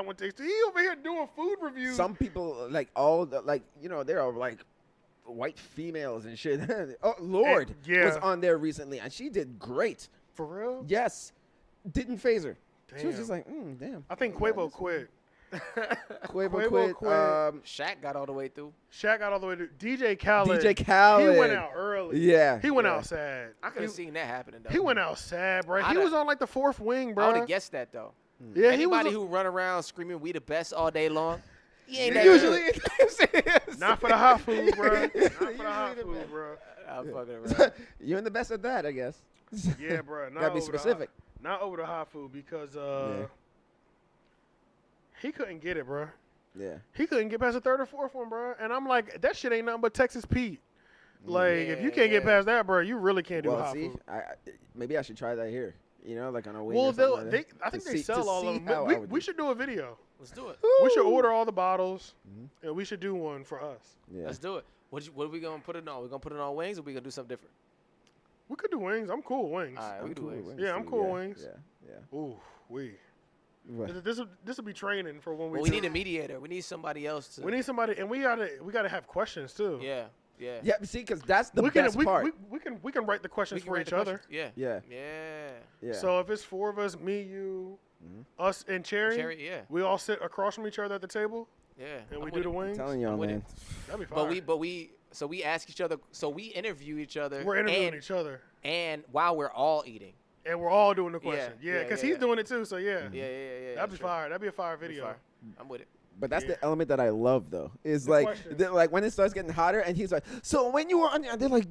one tastes. He over here doing food reviews. Some people they're all like white females and shit. Oh Lord was on there recently, and she did great. For real? Yes. Didn't phase her. Damn. She was just like, damn. I think Quavo quit. Quavo quit. Shaq got all the way through. DJ Khaled. He went out early. Yeah. He went out sad. I could have seen that happening, though. He went out sad, bro. He was on like the 4th wing, bro. I would have guessed that, though. Yeah, anybody who run around screaming "We the best" all day long, usually not for the hot food, bro. Not for the hot food, bro. I'm fucking around. You're the best at that, I guess. Yeah, bro. Gotta be specific. Not over the hot food because he couldn't get it, bro. Yeah. He couldn't get past the third or fourth one, bro. And I'm like, that shit ain't nothing but Texas Pete. Like, if you can't get past that, bro, you really can't do hot food. Maybe I should try that here. You know, like on a wing. Well, I think they sell all of them. We should do a video. Let's do it. We should order all the bottles, and we should do one for us. Yeah. Let's do it. What are we gonna put it on? We gonna put it on wings, or we gonna do something different? We could do wings. I'm cool with wings. All right, we can do wings. Yeah, I'm cool with wings. Yeah. Ooh, This will be training for when we. Well, we need a mediator. We need somebody else to. We need somebody, and we gotta have questions too. Yeah. Yeah, see, because that's the best part. We can write the questions for each other. Yeah. So if it's four of us, me, you, us, and Cherry, we all sit across from each other at the table. Yeah. And we do the wings. I'm telling y'all, man. That'd be fine. But we ask each other. So we interview each other. We're interviewing each other. And while we're all eating. And we're all doing the question. Yeah, because he's doing it too. So yeah. Yeah. That'd be fire. That'd be a fire video. I'm with it. But that's the element that I love, though. Is like when it starts getting hotter, and he's like, "So when you were on," they're like,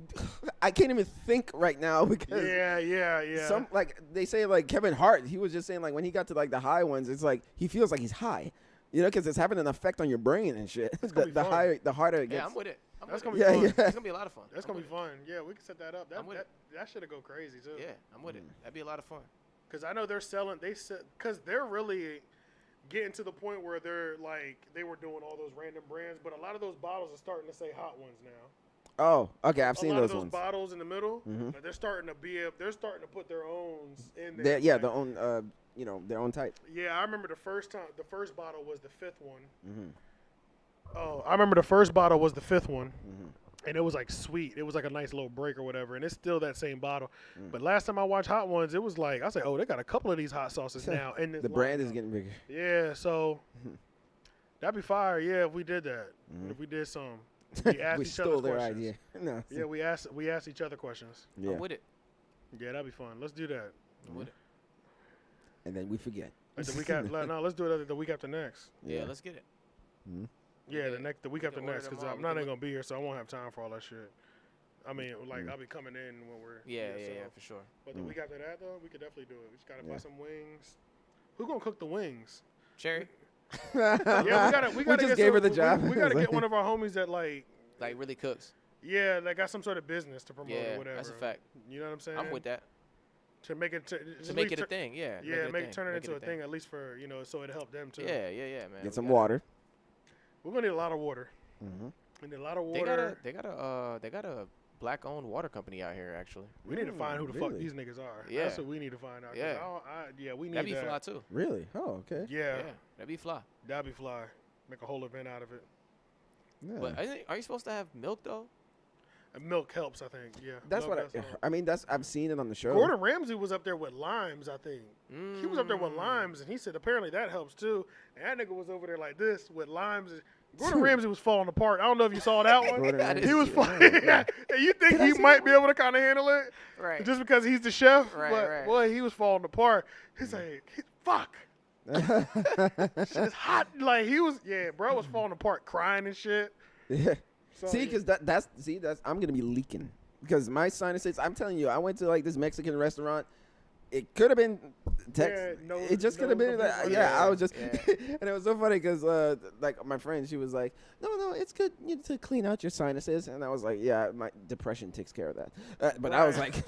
"I can't even think right now because." Yeah. Some they say Kevin Hart. He was just saying when he got to the high ones, it's like he feels like he's high, you know, because it's having an effect on your brain and shit. The higher, the harder it gets. Yeah, I'm with it. That's gonna be fun. It's gonna be a lot of fun. That's gonna be fun. Yeah, we can set that up. That should go crazy too. Yeah, I'm with it. That'd be a lot of fun. Because I know they're selling. Because they're really getting to the point where they're they were doing all those random brands, but a lot of those bottles are starting to say hot ones now. Oh, okay, I've seen those ones. A lot of those bottles in the middle, they're starting to put their owns in there. Yeah, their own, their own type. Yeah, I remember the first bottle was the fifth one. Oh, I remember the first bottle was the fifth one. And it was sweet. It was a nice little break or whatever. And it's still that same bottle. But last time I watched Hot Ones, it was I said, oh, they got a couple of these hot sauces now. And the brand is getting bigger. Yeah, so that'd be fire. Yeah, if we did that. If we did some. We asked each other questions. We stole their idea. No. Yeah, we asked each other questions. Yeah. I'm with it. Yeah, that'd be fun. Let's do that. I'm with it. And then we forget. The week after, no, let's do it the week after next. Yeah, let's get it. Yeah, the week after next, because I'm not even gonna be here, so I won't have time for all that shit. I mean, I'll be coming in when we're yeah, for sure. But the week after that, though, we could definitely do it. We just gotta buy some wings. Who's gonna cook the wings? Cherry. Yeah, we gotta just gave her the job. We gotta get one of our homies that really cooks. Yeah, that got some sort of business to promote or whatever. That's a fact. You know what I'm saying? I'm with that. To make it a thing, yeah. Turn it into a thing, at least for so it help them too. Yeah, man. Get some water. We're gonna need a lot of water. We need a lot of water. They got a black-owned water company out here, actually. We need to find who the fuck these niggas are. Yeah. That's what we need to find out. We need that'd be fly too. Really? Oh, okay. Yeah. That'd be fly. That'd be fly. Make a whole event out of it. Yeah. But are you supposed to have milk though? Milk helps, I think. Yeah. That's I've seen it on the show. Gordon Ramsay was up there with limes, I think. He was up there with limes, and he said apparently that helps too. And that nigga was over there like this with limes. Gordon Ramsay was falling apart. I don't know if you saw that one. He was falling. You think he might be able to kind of handle it, right? Just because he's the chef, right. Boy, he was falling apart. He's like, fuck. Shit's hot. Bro was falling apart, crying and shit. Yeah. So, see, because that's I'm gonna be leaking because my sinuses. I'm telling you, I went to this Mexican restaurant. It could have been it just could have been. I was just, and it was so funny because my friend, she was like, no, it's good to clean out your sinuses, and I was like, yeah, my depression takes care of that. But I was like,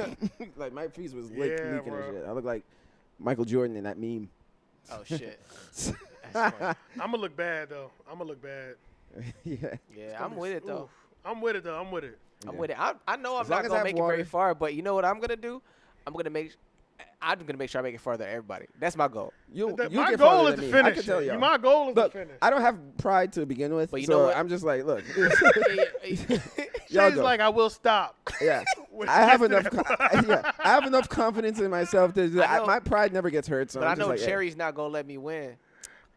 my face was leaking and shit. I look like Michael Jordan in that meme. Oh shit. I'm gonna look bad though. Yeah, I'm with it though. I'm with it. I'm with it. I know I'm not gonna make it very far, but you know what I'm gonna do? I'm gonna make sure I make it farther than everybody. That's my goal. My goal is to finish. I can tell you. My goal is to finish. I don't have pride to begin with, but you know what? I'm just like, look. She's like, I will stop. Yeah, I have enough. I have enough confidence in myself to. My pride never gets hurt. So but I'm I know just Cherry's not gonna let me win.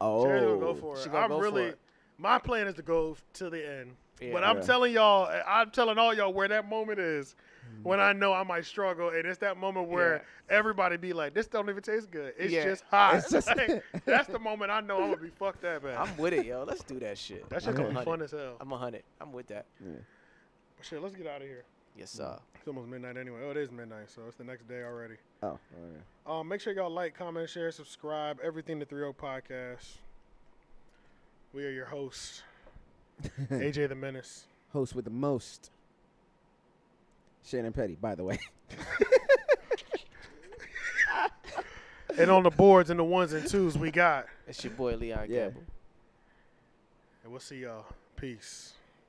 Oh, Cherry's gonna go for it. She gonna go for it. My plan is to go to the end. Yeah. But I'm telling all y'all where that moment is when I know I might struggle. And it's that moment where everybody be like, this don't even taste good. It's just hot. It's just that's the moment I know I'm going to be fucked that bad. I'm with it, yo. Let's do that shit. That shit going to be fun as hell. I'm 100. I'm with that. Yeah. But shit, let's get out of here. Yes, sir. It's almost midnight anyway. Oh, it is midnight, so it's the next day already. Oh, yeah. Make sure y'all like, comment, share, subscribe. Everything the 3 Oak Podcast. We are your hosts. AJ the Menace. Host with the most. Shannon Petty, by the way. And on the boards and the ones and twos we got. It's your boy Leon Yeah. Gamble. And we'll see y'all. Peace.